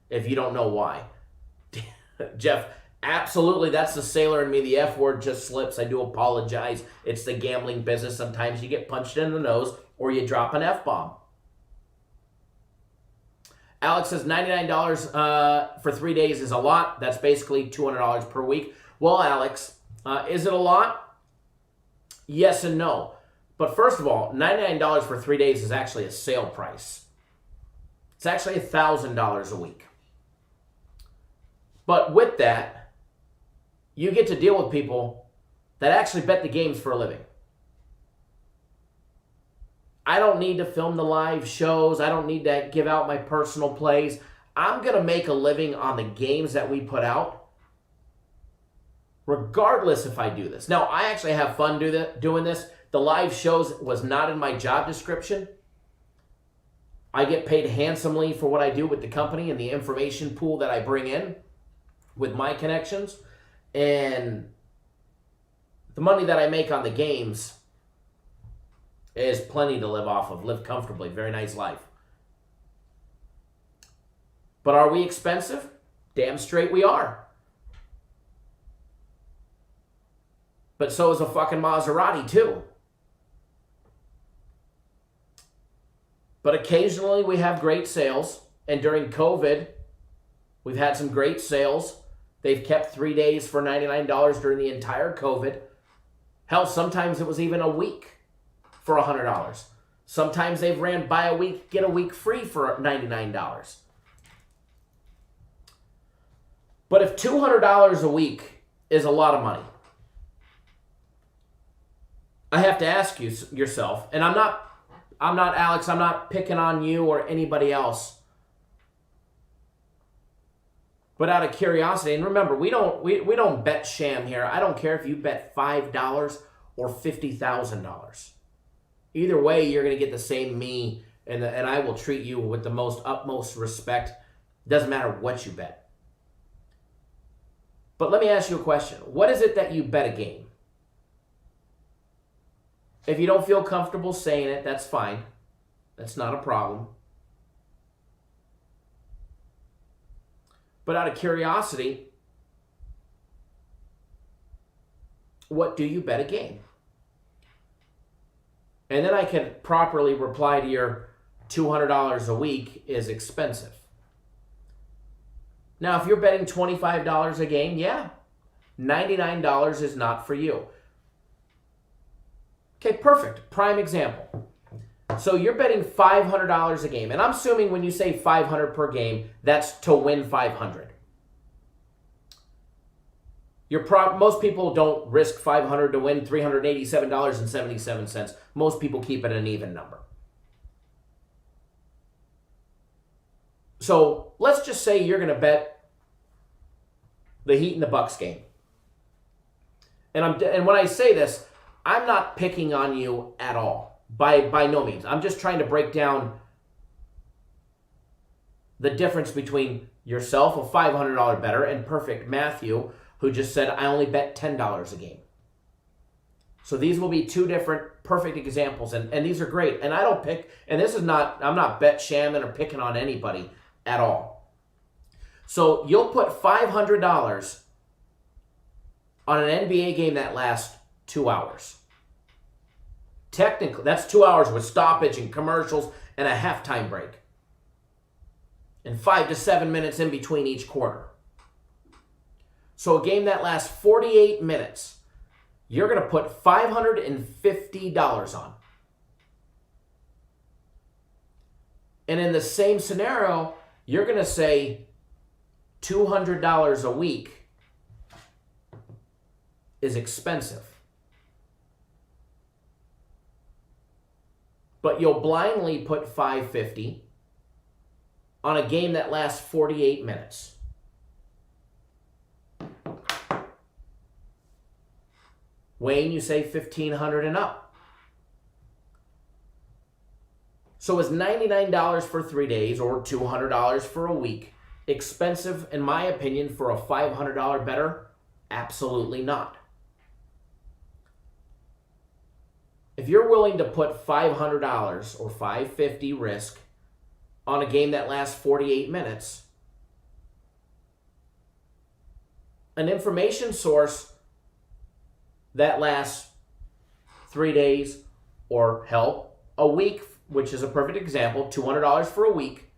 if you don't know why. Jeff, absolutely, that's the sailor in me. The F word just slips. I do apologize. It's the gambling business. Sometimes you get punched in the nose or you drop an F-bomb. Alex says $99 for 3 days is a lot. That's basically $200 per week. Well, Alex, is it a lot? Yes and no. But first of all, $99 for 3 days is actually a sale price. It's actually $1,000 a week. But with that, you get to deal with people that actually bet the games for a living. I don't need to film the live shows. I don't need to give out my personal plays. I'm going to make a living on the games that we put out, regardless if I do this. Now, I actually have fun doing this. The live shows was not in my job description. I get paid handsomely for what I do with the company and the information pool that I bring in with my connections. And the money that I make on the games is plenty to live off of, live comfortably, very nice life. But are we expensive? Damn straight we are. But so is a fucking Maserati too. But occasionally we have great sales. And during COVID, we've had some great sales. They've kept 3 days for $99 during the entire COVID. Hell, sometimes it was even a week for $100. Sometimes they've ran buy a week, get a week free for $99. But if $200 a week is a lot of money, I have to ask yourself, and I'm not Alex, I'm not picking on you or anybody else. But out of curiosity, and remember, we don't bet sham here. I don't care if you bet $5 or $50,000. Either way, you're going to get the same me, and I will treat you with the utmost respect. Doesn't matter what you bet. But let me ask you a question. What is it that you bet a game? If you don't feel comfortable saying it, that's fine. That's not a problem. But out of curiosity, what do you bet a game? And then I can properly reply to your $200 a week is expensive. Now, if you're betting $25 a game, yeah, $99 is not for you. Okay, perfect. Prime example. So you're betting $500 a game. And I'm assuming when you say $500 per game, that's to win $500. Most people don't risk $500 to win $387.77. Most people keep it an even number. So let's just say you're going to bet the Heat and the Bucks game. And when I say this, I'm not picking on you at all. By no means. I'm just trying to break down the difference between yourself, a $500 bettor, and Perfect Matthew, who just said, I only bet $10 a game. So these will be two different perfect examples, and these are great. And I don't pick, and this is not, I'm not bet shamming or picking on anybody at all. So you'll put $500 on an NBA game that lasts 2 hours. Technically, that's 2 hours with stoppage and commercials and a halftime break. And 5 to 7 minutes in between each quarter. So a game that lasts 48 minutes, you're going to put $550 on. And in the same scenario, you're going to say $200 a week is expensive. But you'll blindly put $550 on a game that lasts 48 minutes. Wayne, you say $1,500 and up. So is $99 for 3 days or $200 for a week expensive, in my opinion, for a $500 bettor? Absolutely not. If you're willing to put $500 or $550 risk on a game that lasts 48 minutes, an information source that lasts 3 days or hell, a week, which is a perfect example, $200 for a week,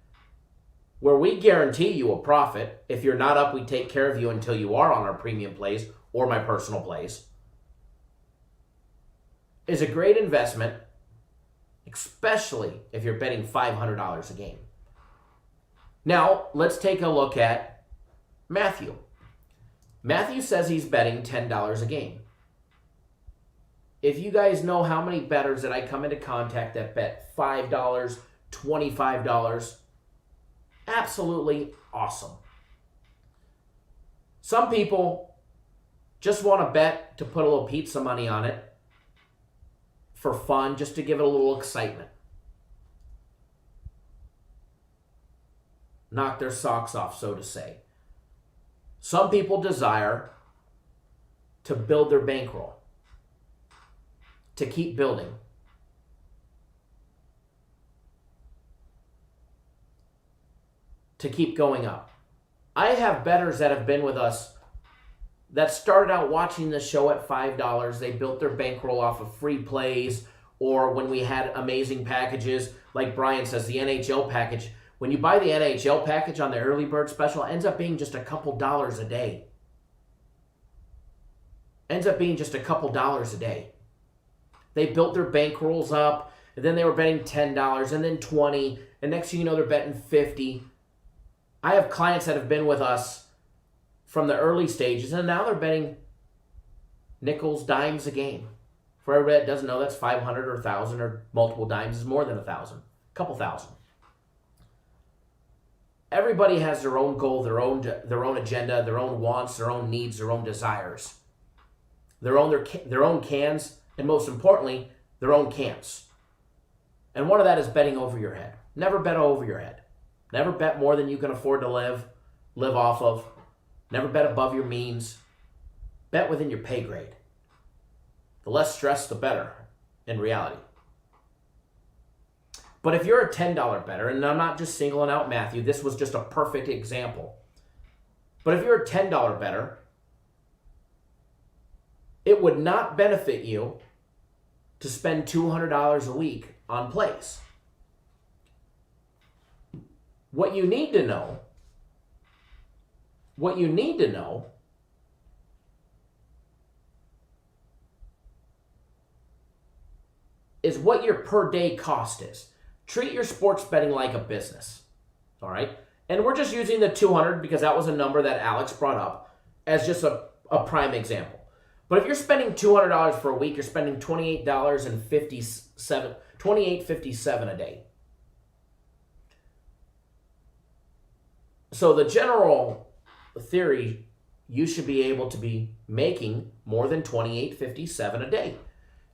where we guarantee you a profit. If you're not up, we take care of you until you are on our premium plays or my personal plays, is a great investment, especially if you're betting $500 a game. Now, let's take a look at Matthew. Matthew says he's betting $10 a game. If you guys know how many bettors that I come into contact that bet $5, $25, absolutely awesome. Some people just want to bet to put a little pizza money on it for fun, just to give it a little excitement. Knock their socks off, so to say. Some people desire to build their bankroll, to keep building. To keep going up. I have bettors that have been with us that started out watching the show at $5. They built their bankroll off of free plays, or when we had amazing packages, like Brian says, the NHL package. When you buy the NHL package on the early bird special, it ends up being just a couple dollars a day. Ends up being just a couple dollars a day. They built their bankrolls up, and then they were betting $10, and then $20, and next thing you know, they're betting $50. I have clients that have been with us from the early stages, and now they're betting nickels, dimes a game. For everybody that doesn't know, that's 500 or 1,000 or multiple dimes is more than 1,000. A couple thousand. Everybody has their own goal, their own agenda, their own wants, their own needs, their own desires. Their own cans, and most importantly, their own camps. And one of that is betting over your head. Never bet over your head. Never bet more than you can afford to live off of. Never bet above your means. Bet within your pay grade. The less stress, the better, in reality. But if you're a $10 bettor, and I'm not just singling out Matthew, this was just a perfect example. But if you're a $10 bettor, it would not benefit you to spend $200 a week on plays. What you need to know is what your per day cost is. Treat your sports betting like a business, all right? And we're just using the 200 because that was a number that Alex brought up as just a prime example. But if you're spending $200 for a week, you're spending $28.57 a day. So the general theory, you should be able to be making more than $28.57 a day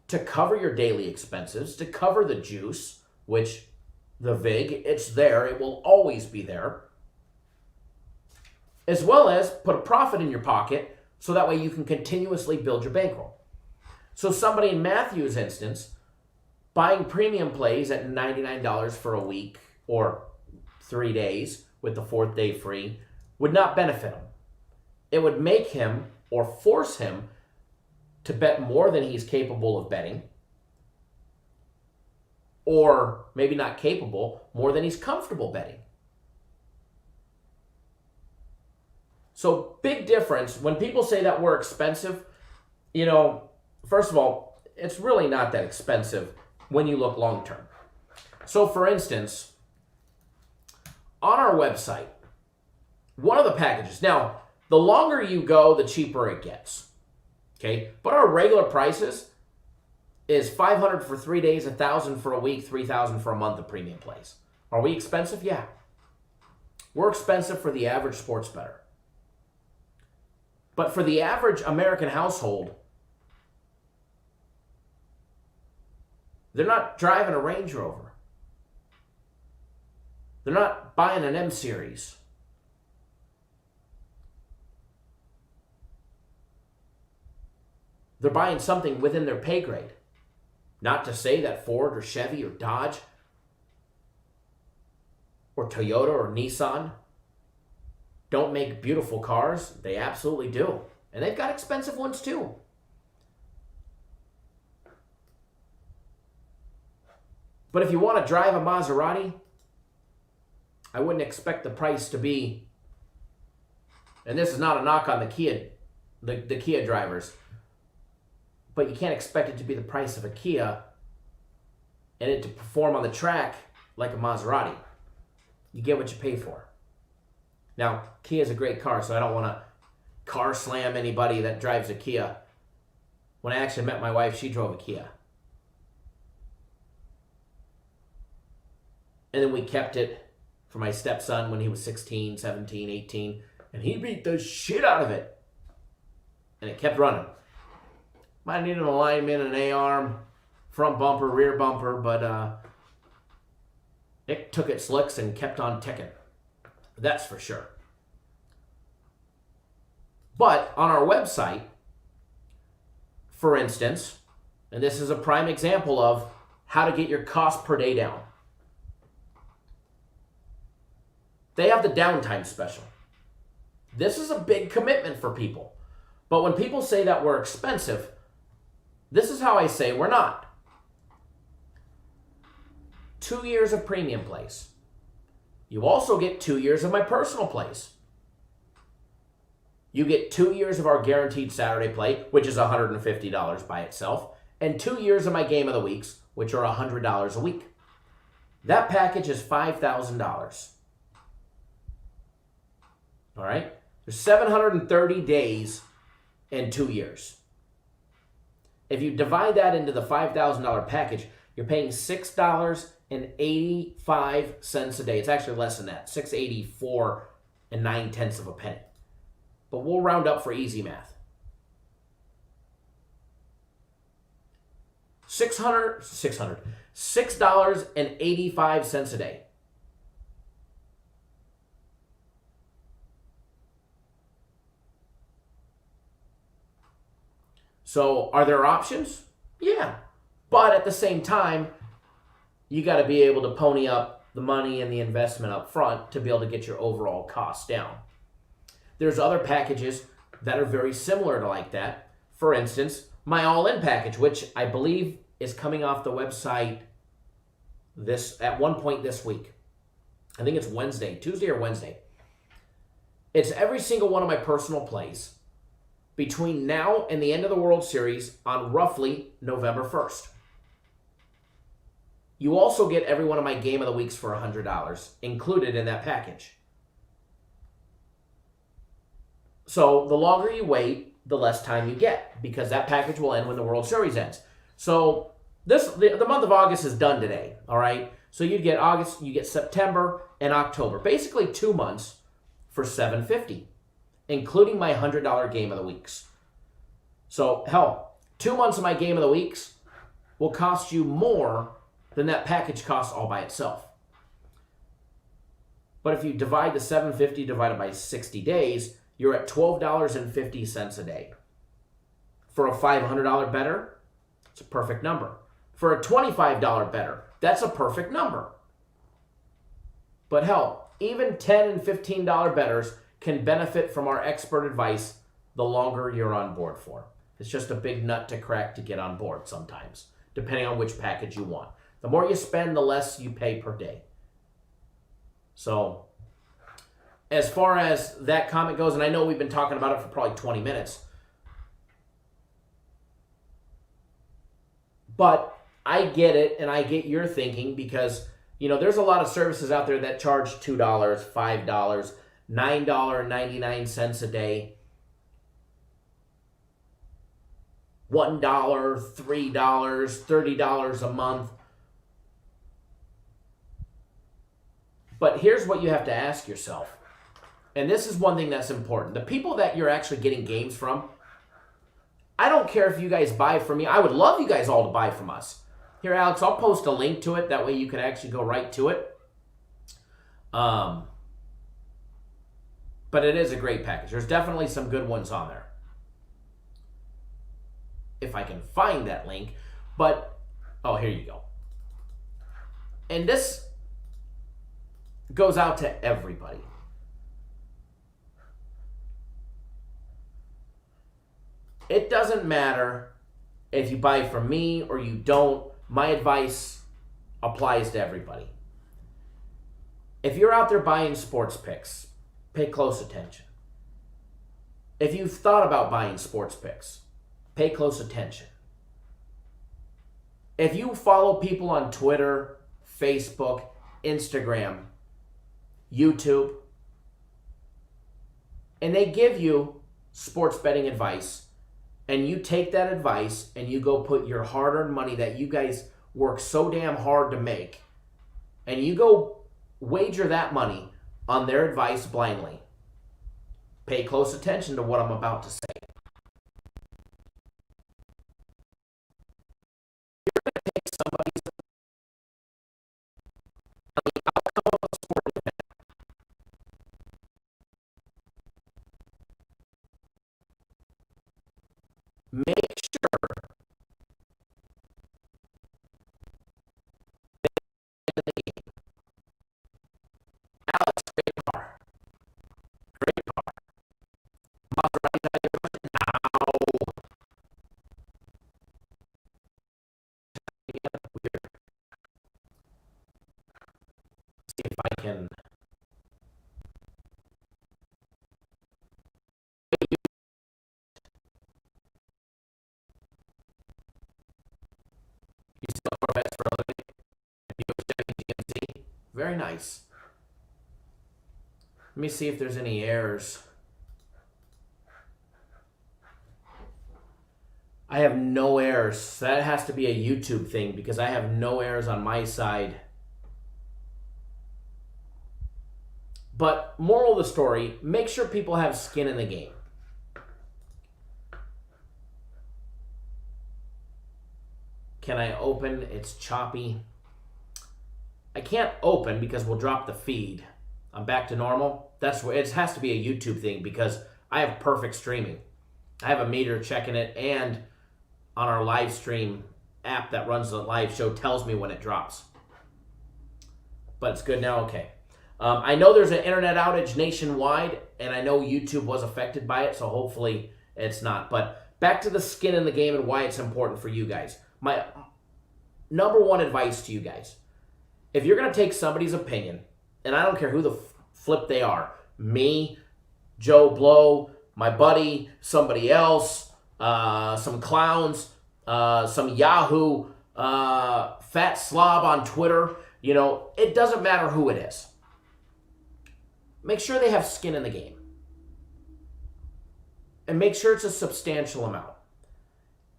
to cover your daily expenses, to cover the juice, which the VIG. It's there. It will always be there. As well as put a profit in your pocket so that way you can continuously build your bankroll. So somebody in Matthew's instance, buying premium plays at $99 for a week or 3 days with the 4th day free would not benefit him. It would make him or force him to bet more than he's capable of betting, or maybe not capable, more than he's comfortable betting. So big difference. When people say that we're expensive, first of all, it's really not that expensive when you look long term. So for instance, on our website, one of the packages, now the longer you go, the cheaper it gets. Okay, but our regular prices is $500 for 3 days, $1,000 for a week, $3,000 for a month of premium plays. Are we expensive? Yeah. We're expensive for the average sports bettor. But for the average American household, they're not driving a Range Rover. They're not buying an M Series. They're buying something within their pay grade. Not to say that Ford or Chevy or Dodge or Toyota or Nissan don't make beautiful cars. They absolutely do. And they've got expensive ones too. But if you want to drive a Maserati, I wouldn't expect the price to be, and this is not a knock on the Kia drivers, but you can't expect it to be the price of a Kia and it to perform on the track like a Maserati. You get what you pay for. Now, Kia is a great car, so I don't want to car slam anybody that drives a Kia. When I actually met my wife, she drove a Kia. And then we kept it for my stepson when he was 16, 17, 18, and he beat the shit out of it. And it kept running. Might need an alignment, an A-arm, front bumper, rear bumper, but it took its licks and kept on ticking. That's for sure. But on our website, for instance, and this is a prime example of how to get your cost per day down. They have the downtime special. This is a big commitment for people. But when people say that we're expensive, this is how I say we're not. 2 years of premium plays. You also get 2 years of my personal plays. You get 2 years of our guaranteed Saturday play, which is $150 by itself, and 2 years of my game of the weeks, which are $100 a week. That package is $5,000. All right? There's 730 days and 2 years. If you divide that into the $5,000 package, you're paying $6.85 a day. It's actually less than that, $6.84 and 9/10 of a penny. But we'll round up for easy math. $6.85 a day. So are there options? Yeah. But at the same time, you got to be able to pony up the money and the investment up front to be able to get your overall costs down. There's other packages that are very similar to like that. For instance, my all-in package, which I believe is coming off the website at one point this week. I think it's Tuesday or Wednesday. It's every single one of my personal plays between now and the end of the World Series on roughly November 1st. You also get every one of my game of the weeks for $100 included in that package. So the longer you wait, the less time you get, because that package will end when the World Series ends. So the month of August is done today, all right? So you get August, you get September and October, basically 2 months for $750, including my $100 game of the weeks. So hell, 2 months of my game of the weeks will cost you more than that package costs all by itself. But if you divide the $750 divided by 60 days, you're at $12.50 a day. For a $500 better, it's a perfect number. For a $25 better, that's a perfect number. But hell, even $10 and $15 bettors can benefit from our expert advice the longer you're on board for. It's just a big nut to crack to get on board sometimes, depending on which package you want. The more you spend, the less you pay per day. So, as far as that comment goes, and I know we've been talking about it for probably 20 minutes, but I get it, and I get your thinking, because, you know, there's a lot of services out there that charge $2, $5, $9.99 a day, $1, $3, $30 a month. But here's what you have to ask yourself. And this is one thing that's important. The people that you're actually getting games from, I don't care if you guys buy from me. I would love you guys all to buy from us. Here, Alex, I'll post a link to it. That way you can actually go right to it. But it is a great package. There's definitely some good ones on there. If I can find that link. But, oh, here you go. And this goes out to everybody. It doesn't matter if you buy from me or you don't. My advice applies to everybody. If you're out there buying sports picks, pay close attention. If you've thought about buying sports picks, pay close attention. If you follow people on Twitter, Facebook, Instagram, YouTube, and they give you sports betting advice, and you take that advice and you go put your hard-earned money that you guys work so damn hard to make, and you go wager that money on their advice blindly, pay close attention to what I'm about to say. You're going to take somebody's on the outcome of a sport event. Make sure in the game. Alex, great car. Great car. Maserati, now. See if I can. Very nice. Let me see if there's any errors. I have no errors. That has to be a YouTube thing because I have no errors on my side. But moral of the story, make sure people have skin in the game. Can I open? It's choppy. I can't open because we'll drop the feed. I'm back to normal. That's where it has to be a YouTube thing because I have perfect streaming. I have a meter checking it, and on our live stream app that runs the live show tells me when it drops. But it's good now. Okay. I know there's an internet outage nationwide, and I know YouTube was affected by it, so hopefully it's not. But back to the skin in the game and why it's important for you guys. My number one advice to you guys. If you're going to take somebody's opinion, and I don't care who the flip they are, me, Joe Blow, my buddy, somebody else, some clowns, some Yahoo, fat slob on Twitter, you know, it doesn't matter who it is. Make sure they have skin in the game. And make sure it's a substantial amount.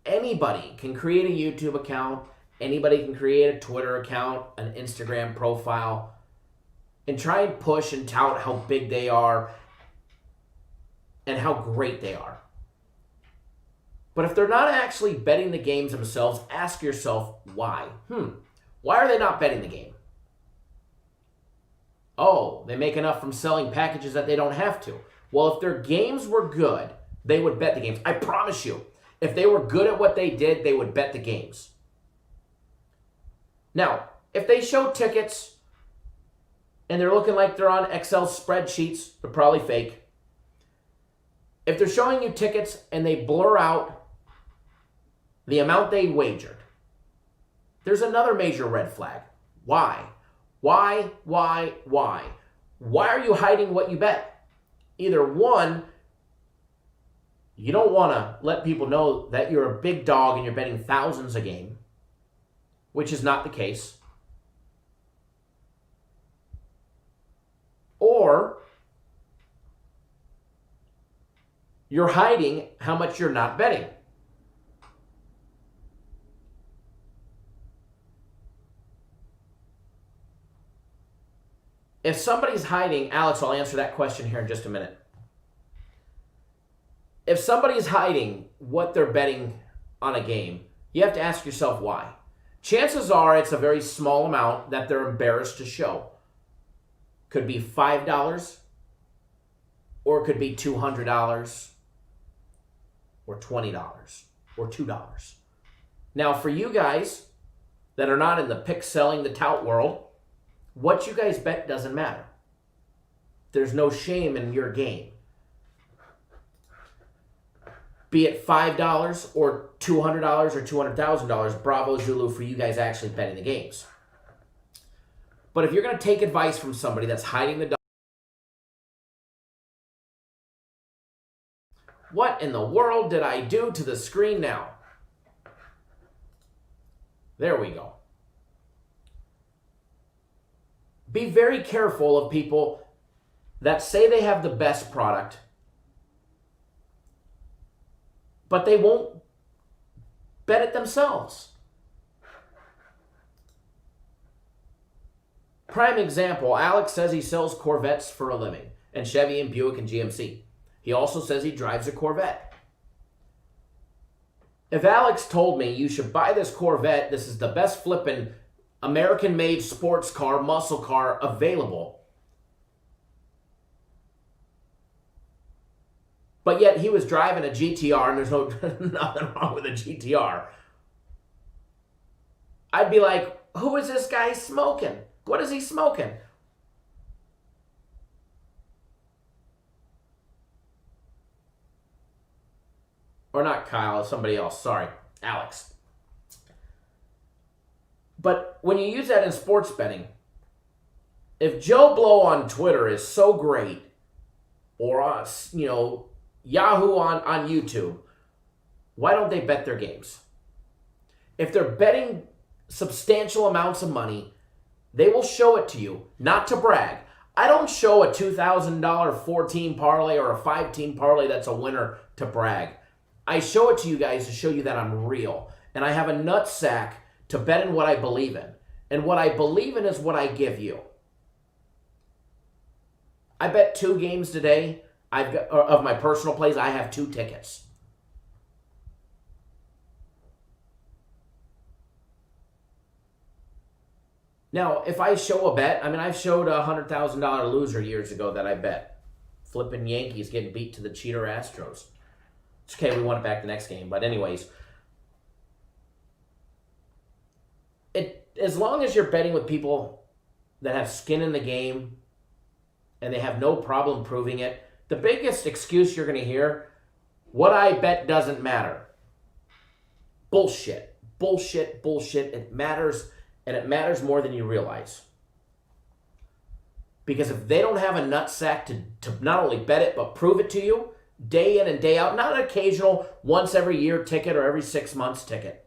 Anybody can create a YouTube account. Anybody can create a Twitter account, an Instagram profile, and try and push and tout how big they are and how great they are. But if they're not actually betting the games themselves, ask yourself why. Why are they not betting the game? Oh, they make enough from selling packages that they don't have to. Well, if their games were good, they would bet the games. I promise you, if they were good at what they did, they would bet the games. Now, if they show tickets and they're looking like they're on Excel spreadsheets, they're probably fake. If they're showing you tickets and they blur out the amount they wagered, there's another major red flag. Why? Why? Why are you hiding what you bet? Either one, you don't want to let people know that you're a big dog and you're betting thousands a game, which is not the case. Or you're hiding how much you're not betting. If somebody's hiding, Alex, I'll answer that question here in just a minute. If somebody's hiding what they're betting on a game, you have to ask yourself why. Chances are it's a very small amount that they're embarrassed to show. Could be $5, or it could be $200, or $20, or $2. Now, for you guys that are not in the pick selling, the tout world, what you guys bet doesn't matter. There's no shame in your game. Be it $5 or $200 or $200,000, bravo Zulu for you guys actually betting the games. But if you're going to take advice from somebody that's hiding the dog, what in the world did I do to the screen now? There we go. Be very careful of people that say they have the best product, but they won't bet it themselves. Prime example, Alex says he sells Corvettes for a living, and Chevy and Buick and GMC. He also says he drives a Corvette. If Alex told me you should buy this Corvette, this is the best flippin' American-made sports car, muscle car available, but yet he was driving a GTR and there's nothing wrong with a GTR, I'd be like, who is this guy smoking? What is he smoking? Or not Kyle, somebody else. Sorry, Alex. But when you use that in sports betting, if Joe Blow on Twitter is so great, or Yahoo on YouTube, why don't they bet their games? If they're betting substantial amounts of money, they will show it to you, not to brag. I don't show a $2,000 4-team parlay or a 5-team parlay that's a winner to brag. I show it to you guys to show you that I'm real. And I have a nutsack to bet in what I believe in. And what I believe in is what I give you. I bet 2 games today. Of my personal plays, I have 2 tickets. Now, if I show a bet, I showed a $100,000 loser years ago that I bet. Flipping Yankees getting beat to the cheater Astros. It's okay, we won it back the next game. But anyways, as long as you're betting with people that have skin in the game and they have no problem proving it, the biggest excuse you're going to hear, what I bet doesn't matter. Bullshit. Bullshit, bullshit. It matters, and it matters more than you realize. Because if they don't have a nutsack to not only bet it, but prove it to you, day in and day out, not an occasional once every year ticket or every 6 months ticket.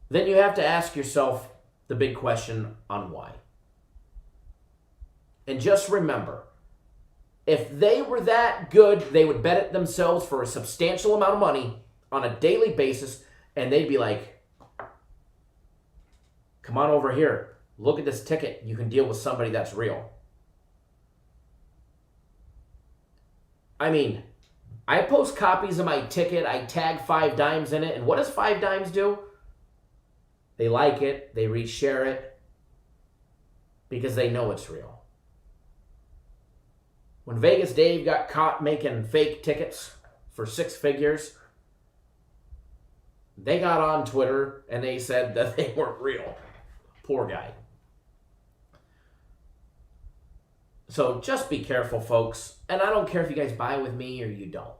Then you have to ask yourself the big question on why. And just remember, if they were that good, they would bet it themselves for a substantial amount of money on a daily basis, and they'd be like, come on over here. Look at this ticket. You can deal with somebody that's real. I post copies of my ticket. I tag 5 dimes in it. And what does 5 dimes do? They like it. They reshare it because they know it's real. When Vegas Dave got caught making fake tickets for 6 figures, they got on Twitter and they said that they weren't real. Poor guy. So just be careful, folks. And I don't care if you guys buy with me or you don't.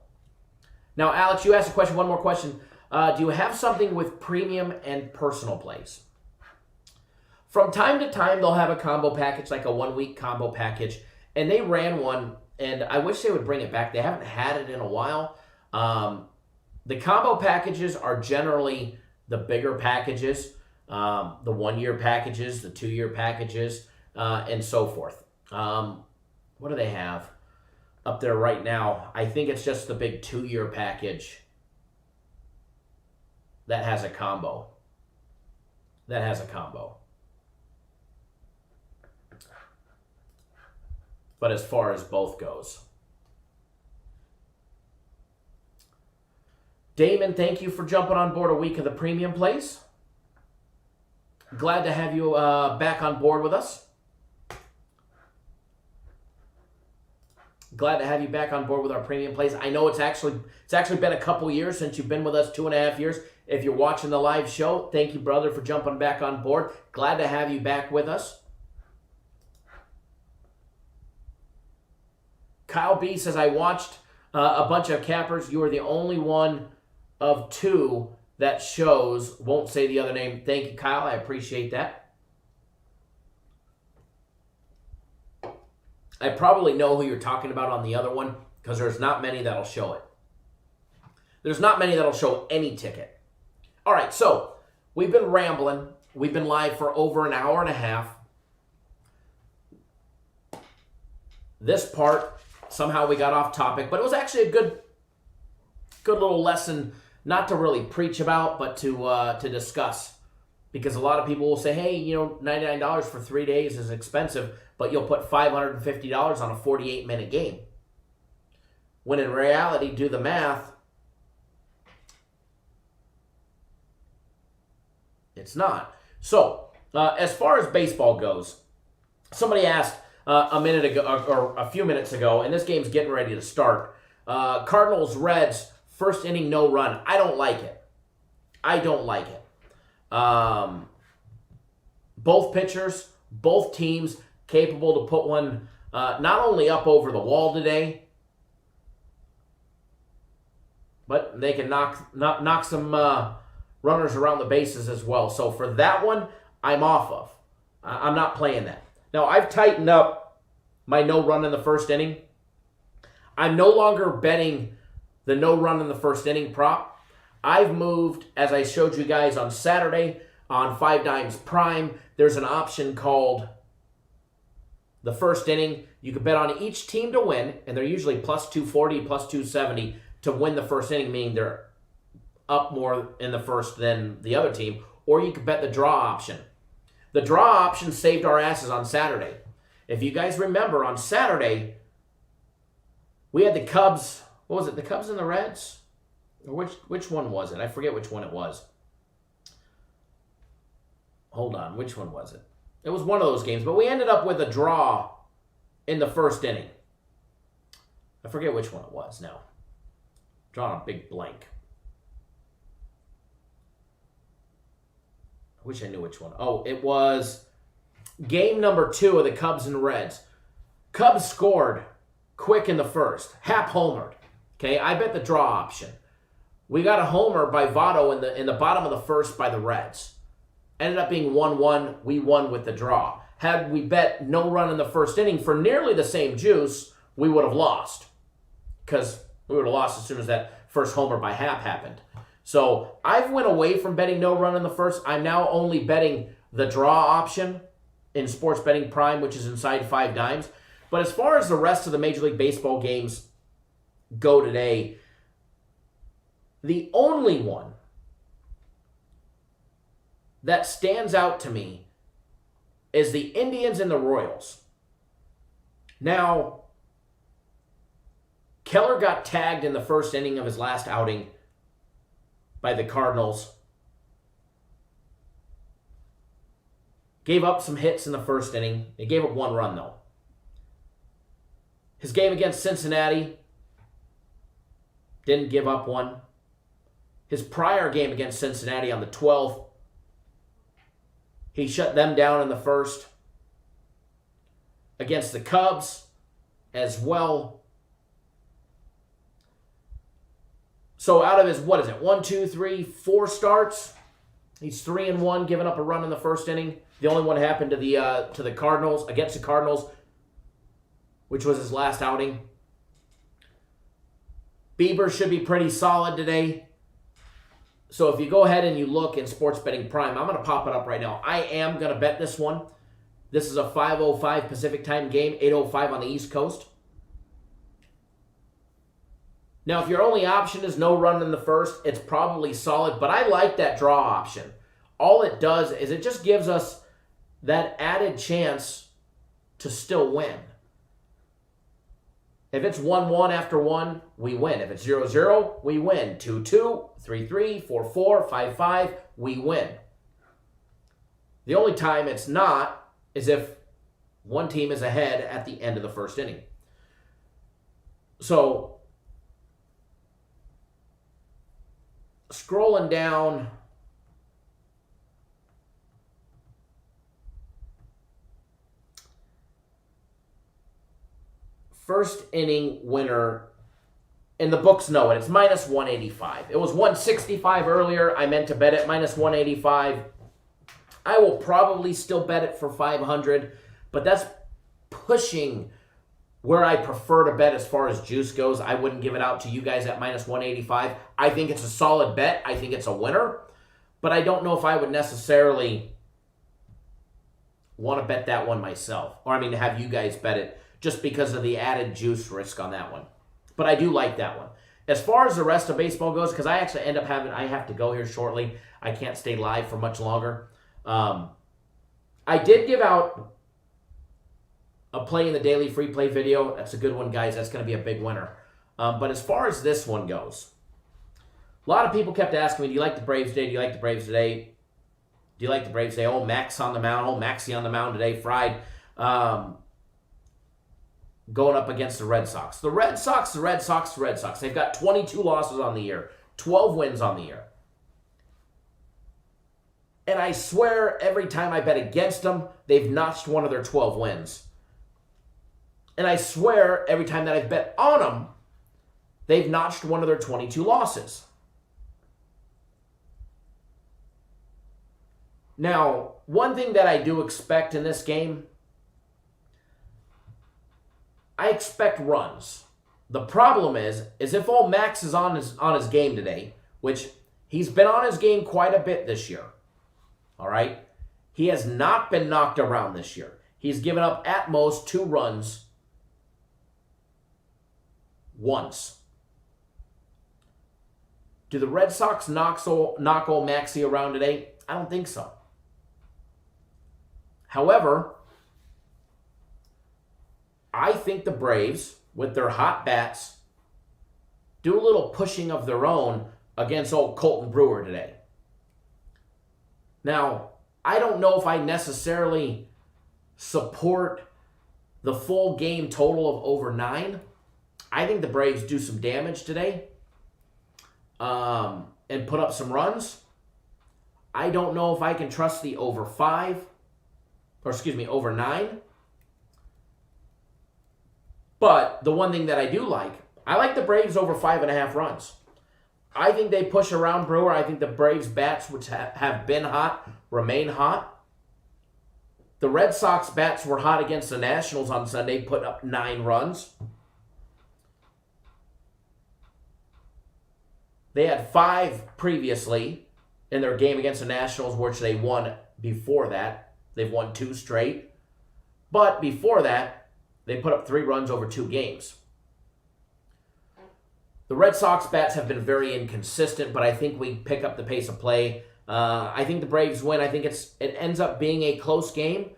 Now, Alex, you asked a question. One more question. Do you have something with premium and personal plays? From time to time, they'll have a combo package, like a 1-week combo package. And they ran one, and I wish they would bring it back. They haven't had it in a while. The combo packages are generally the bigger packages, the 1-year packages, the 2-year packages, and so forth. What do they have up there right now? I think it's just the big 2-year package that has a combo. But as far as both goes. Damon, thank you for jumping on board a week of the premium plays. Glad to have you back on board with us. Glad to have you back on board with our premium plays. I know it's actually been a couple years since you've been with us, 2.5 years. If you're watching the live show, thank you, brother, for jumping back on board. Glad to have you back with us. Kyle B says, I watched a bunch of cappers. You are the only one of 2 that shows. Won't say the other name. Thank you, Kyle. I appreciate that. I probably know who you're talking about on the other one because there's not many that'll show it. There's not many that'll show any ticket. All right, so we've been rambling. We've been live for over an hour and a half. This part, somehow we got off topic, but it was actually a good little lesson, not to really preach about, but to discuss. Because a lot of people will say, hey, $99 for 3 days is expensive, but you'll put $550 on a 48-minute game. When in reality, do the math, it's not. So, as far as baseball goes, somebody asked a minute ago, or a few minutes ago, and this game's getting ready to start, Cardinals-Reds, first inning, no run. I don't like it. Both pitchers, both teams capable to put one not only up over the wall today, but they can knock some runners around the bases as well. So for that one, I'm off of. I'm not playing that. Now, I've tightened up my no run in the first inning. I'm no longer betting the no run in the first inning prop. I've moved, as I showed you guys on Saturday, on 5 Dimes Prime, there's an option called the first inning. You can bet on each team to win, and they're usually plus 240, plus 270 to win the first inning, meaning they're up more in the first than the other team, or you can bet the draw option. The draw option saved our asses on Saturday. If you guys remember, on Saturday, we had the Cubs. What was it? The Cubs and the Reds? Or which one was it? I forget which one it was. Hold on. Which one was it? It was one of those games. But we ended up with a draw in the first inning. I forget which one it was now. Drawing a big blank. I wish I knew which one. Oh, it was game number 2 of the Cubs and Reds. Cubs scored quick in the first. Hap homered. Okay, I bet the draw option. We got a homer by Votto in the bottom of the first by the Reds. Ended up being 1-1. We won with the draw. Had we bet no run in the first inning for nearly the same juice, we would have lost. Because we would have lost as soon as that first homer by Hap happened. So I've went away from betting no run in the first. I'm now only betting the draw option in Sports Betting Prime, which is inside 5 Dimes. But as far as the rest of the Major League Baseball games go today, the only one that stands out to me is the Indians and the Royals. Now, Keller got tagged in the first inning of his last outing by the Cardinals. Gave up some hits in the first inning. They gave up 1 run, though. His game against Cincinnati, didn't give up 1. His prior game against Cincinnati on the 12th, he shut them down in the first. Against the Cubs as well. So out of his, 1, 2, 3, 4 starts, he's 3-1, giving up a run in the first inning. The only one happened to the Cardinals, against the Cardinals, which was his last outing. Bieber should be pretty solid today. So if you go ahead and you look in Sports Betting Prime, I'm going to pop it up right now. I am going to bet this one. This is a 5:05 Pacific Time game, 8:05 on the East Coast. Now, if your only option is no run in the first, it's probably solid, but I like that draw option. All it does is it just gives us that added chance to still win. If it's 1-1 after 1, we win. If it's 0-0, we win. 2-2, 3-3, 4-4, 5-5, we win. The only time it's not is if one team is ahead at the end of the first inning. So, scrolling down, first inning winner, and the books know it, it's minus 185. It was 165 earlier. I meant to bet it, minus 185. I will probably still bet it for 500, but that's pushing where I prefer to bet as far as juice goes. I wouldn't give it out to you guys at minus 185. I think it's a solid bet. I think it's a winner, but I don't know if I would necessarily want to bet that one myself, or have you guys bet it just because of the added juice risk on that one. But I do like that one. As far as the rest of baseball goes, because I actually I have to go here shortly. I can't stay live for much longer. I did give out a play in the daily free play video. That's a good one, guys. That's going to be a big winner. But as far as this one goes, a lot of people kept asking me, do you like the Braves today? Do you like the Braves today? Do you like the Braves today? Oh, Max on the mound. Oh, Maxie on the mound today. Fried. Going up against the Red Sox. The Red Sox. They've got 22 losses on the year. 12 wins on the year. And I swear every time I bet against them, they've notched one of their 12 wins. And I swear every time that I've bet on them, they've notched one of their 22 losses. Now, one thing that I do expect in this game, I expect runs. The problem is if old Max is on his game today, which he's been on his game quite a bit this year, all right? He has not been knocked around this year. He's given up at most 2 runs once. Do the Red Sox knock old Maxie around today? I don't think so. However, I think the Braves, with their hot bats, do a little pushing of their own against old Colton Brewer today. Now, I don't know if I necessarily support the full game total of over 9. I think the Braves do some damage today and put up some runs. I don't know if I can trust the over 9. But the one thing that I do like, I like the Braves over 5.5 runs. I think they push around Brewer. I think the Braves bats, which have been hot, remain hot. The Red Sox bats were hot against the Nationals on Sunday, putting up 9 runs. They had 5 previously in their game against the Nationals, which they won before that. They've won 2 straight. But before that, they put up 3 runs over 2 games. The Red Sox bats have been very inconsistent, but I think we pick up the pace of play. I think the Braves win. I think it ends up being a close game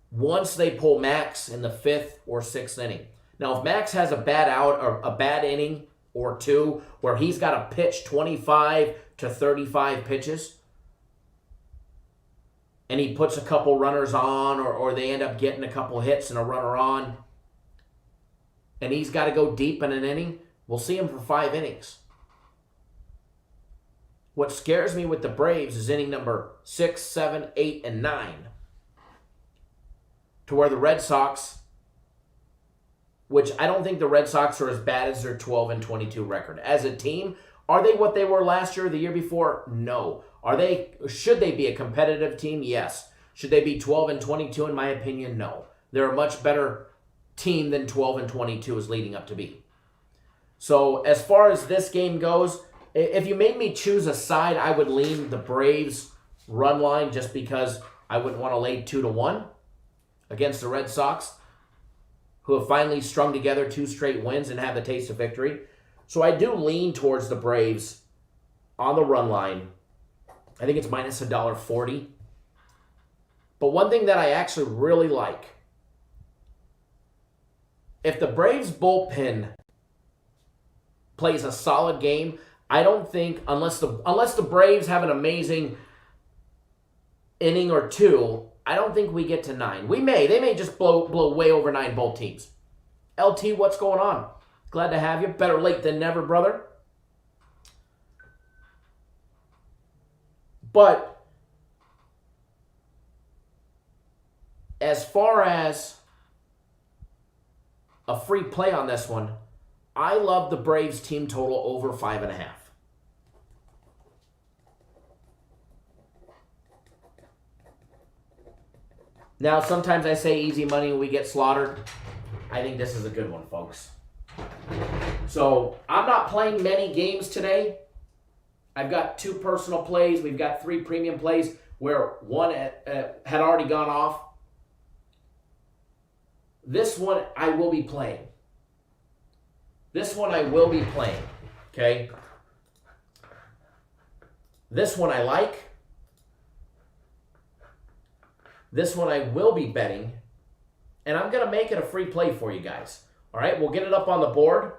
once they pull Max in the 5th or 6th inning. Now, if Max has a bad out or a bad inning or 2 where he's got to pitch 25 to 35 pitches, and he puts a couple runners on, or they end up getting a couple hits and a runner on, and he's got to go deep in an inning, we'll see him for 5 innings. What scares me with the Braves is inning number 6, 7, 8, and 9. To where the Red Sox, which I don't think the Red Sox are as bad as their 12-22 record. As a team, are they what they were last year or the year before? No. Should they be a competitive team? Yes. Should they be 12-22? In my opinion, no. They're a much better team than 12-22 is leading up to be. So as far as this game goes, if you made me choose a side, I would lean the Braves run line just because I wouldn't want to lay 2-1 against the Red Sox, who have finally strung together 2 straight wins and have the taste of victory. So I do lean towards the Braves on the run line. I think it's minus $1.40. But one thing that I actually really like, if the Braves bullpen plays a solid game, I don't think, unless the Braves have an amazing inning or two, I don't think we get to 9. They may just blow way over 9, both teams. LT, what's going on? Glad to have you. Better late than never, brother. But as far as a free play on this one, I love the Braves team total over 5.5. Now, sometimes I say easy money and we get slaughtered. I think this is a good one, folks. So, I'm not playing many games today. I've got 2 personal plays. We've got 3 premium plays where one had already gone off. This one I will be playing. Okay? This one I like. This one I will be betting, and I'm going to make it a free play for you guys. All right, we'll get it up on the board.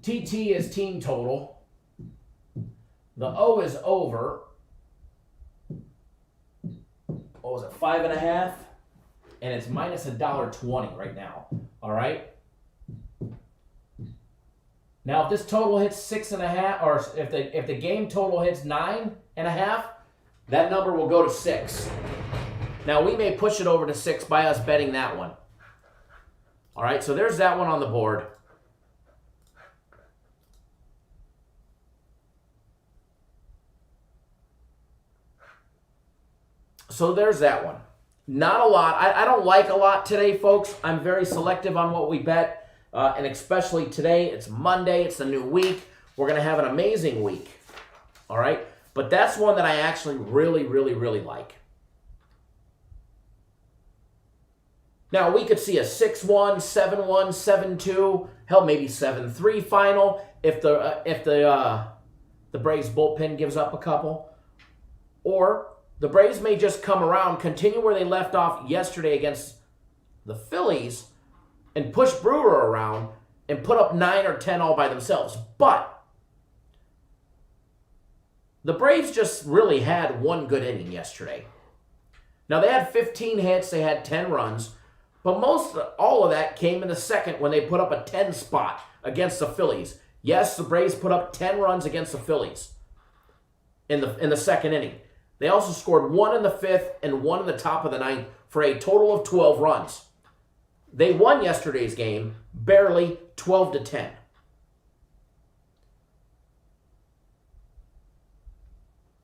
TT is team total. The O is over. What was it, 5.5? And it's minus $1.20 right now. All right. Now, if this total hits 6.5, or if the game total hits 9.5, that number will go to 6. Now, we may push it over to 6 by us betting that one. All right. So there's that one on the board. So there's that one. Not a lot. I don't like a lot today, folks. I'm very selective on what we bet. And especially today, it's Monday. It's a new week. We're going to have an amazing week. All right? But that's one that I actually really, really, really like. Now, we could see a 6-1, 7-1, 7-2, hell, maybe 7-3 final if the Braves bullpen gives up a couple. Or the Braves may just come around, continue where they left off yesterday against the Phillies, and push Brewer around and put up 9 or 10 all by themselves. But the Braves just really had one good inning yesterday. Now, they had 15 hits, they had 10 runs, but all of that came in the second when they put up a 10 spot against the Phillies. Yes, the Braves put up 10 runs against the Phillies in the second inning. They also scored 1 in the 5th and 1 in the top of the 9th for a total of 12 runs. They won yesterday's game barely 12-10.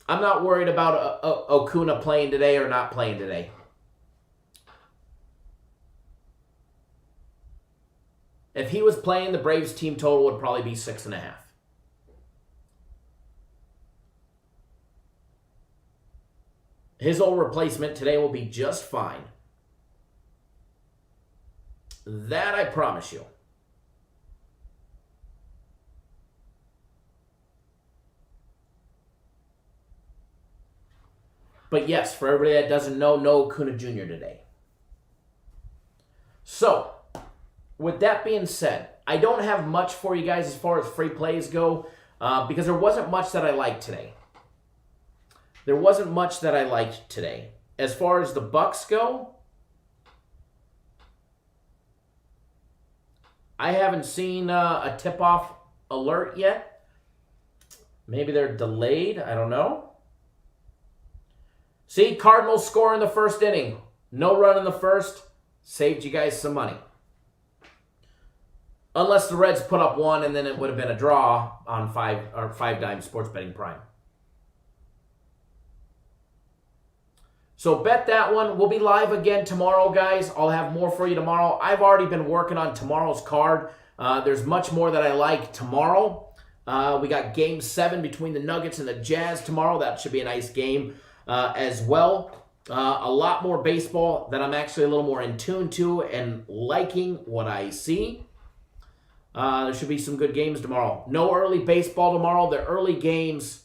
I'm not worried about Acuna playing today or not playing today. If he was playing, the Braves team total would probably be 6.5. His old replacement today will be just fine. That I promise you. But yes, for everybody that doesn't know, no Acuna Jr. today. So, with that being said, I don't have much for you guys as far as free plays go because there wasn't much that I liked today. As far as the Bucks go, I haven't seen a tip-off alert yet. Maybe they're delayed. I don't know. See, Cardinals score in the first inning. No run in the first. Saved you guys some money. Unless the Reds put up one, and then it would have been a draw on Five Dime Sports Betting Prime. So bet that one. We'll be live again tomorrow, guys. I'll have more for you tomorrow. I've already been working on tomorrow's card. There's much more that I like tomorrow. We got Game 7 between the Nuggets and the Jazz tomorrow. That should be a nice game as well. A lot more baseball that I'm actually a little more in tune to and liking what I see. There should be some good games tomorrow. No early baseball tomorrow. The early games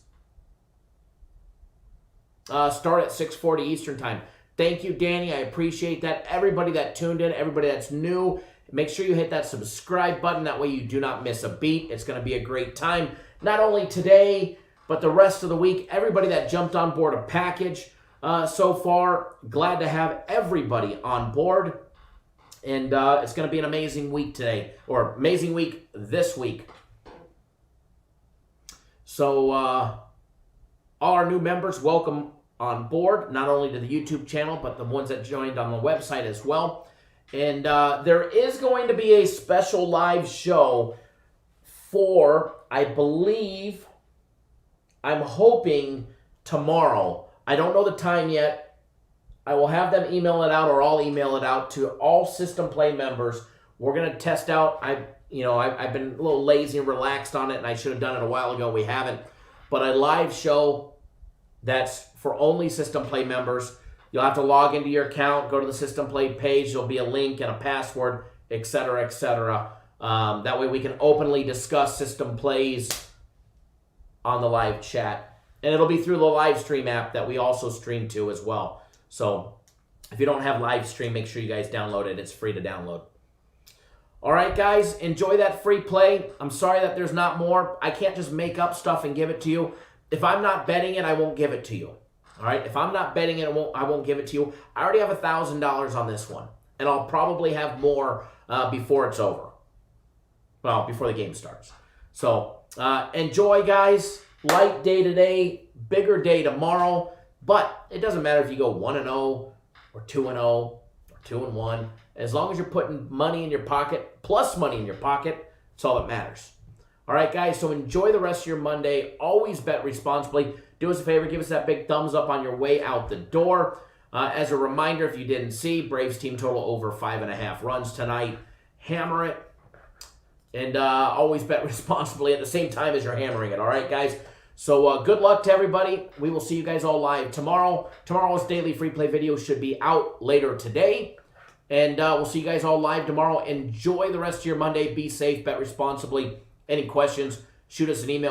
start at 6:40 Eastern Time. Thank you, Danny. I appreciate that. Everybody that tuned in, everybody that's new, make sure you hit that subscribe button. That way you do not miss a beat. It's going to be a great time. Not only today, but the rest of the week. Everybody that jumped on board a package so far, glad to have everybody on board. And it's going to be an amazing week today, or amazing week this week. So all our new members, welcome on board, not only to the YouTube channel, but the ones that joined on the website as well. And there is going to be a special live show for, I believe, I'm hoping tomorrow. I don't know the time yet. I will have them email it out, or I'll email it out to all System Play members. We're going to test out. I've been a little lazy and relaxed on it, and I should have done it a while ago. We haven't. But a live show that's for only System Play members. You'll have to log into your account, go to the System Play page. There'll be a link and a password, etc., etc. That way we can openly discuss System Plays on the live chat. And it'll be through the live stream app that we also stream to as well. So if you don't have live stream, make sure you guys download it. It's free to download. All right, guys, enjoy that free play. I'm sorry that there's not more. I can't just make up stuff and give it to you. If I'm not betting it, I won't give it to you. All right, if I'm not betting it, I won't give it to you. I already have $1,000 on this one, and I'll probably have more before it's over. Well, before the game starts. So enjoy, guys. Light day today, bigger day tomorrow. But it doesn't matter if you go 1-0 or 2-0 or 2-1. As long as you're putting money in your pocket, plus money in your pocket, that's all that matters. All right, guys, so enjoy the rest of your Monday. Always bet responsibly. Do us a favor, give us that big thumbs up on your way out the door. As a reminder, if you didn't see, Braves team total over 5.5 runs tonight. Hammer it. And always bet responsibly at the same time as you're hammering it. All right, guys? So good luck to everybody. We will see you guys all live tomorrow. Tomorrow's daily free play video should be out later today. And we'll see you guys all live tomorrow. Enjoy the rest of your Monday. Be safe. Bet responsibly. Any questions, shoot us an email.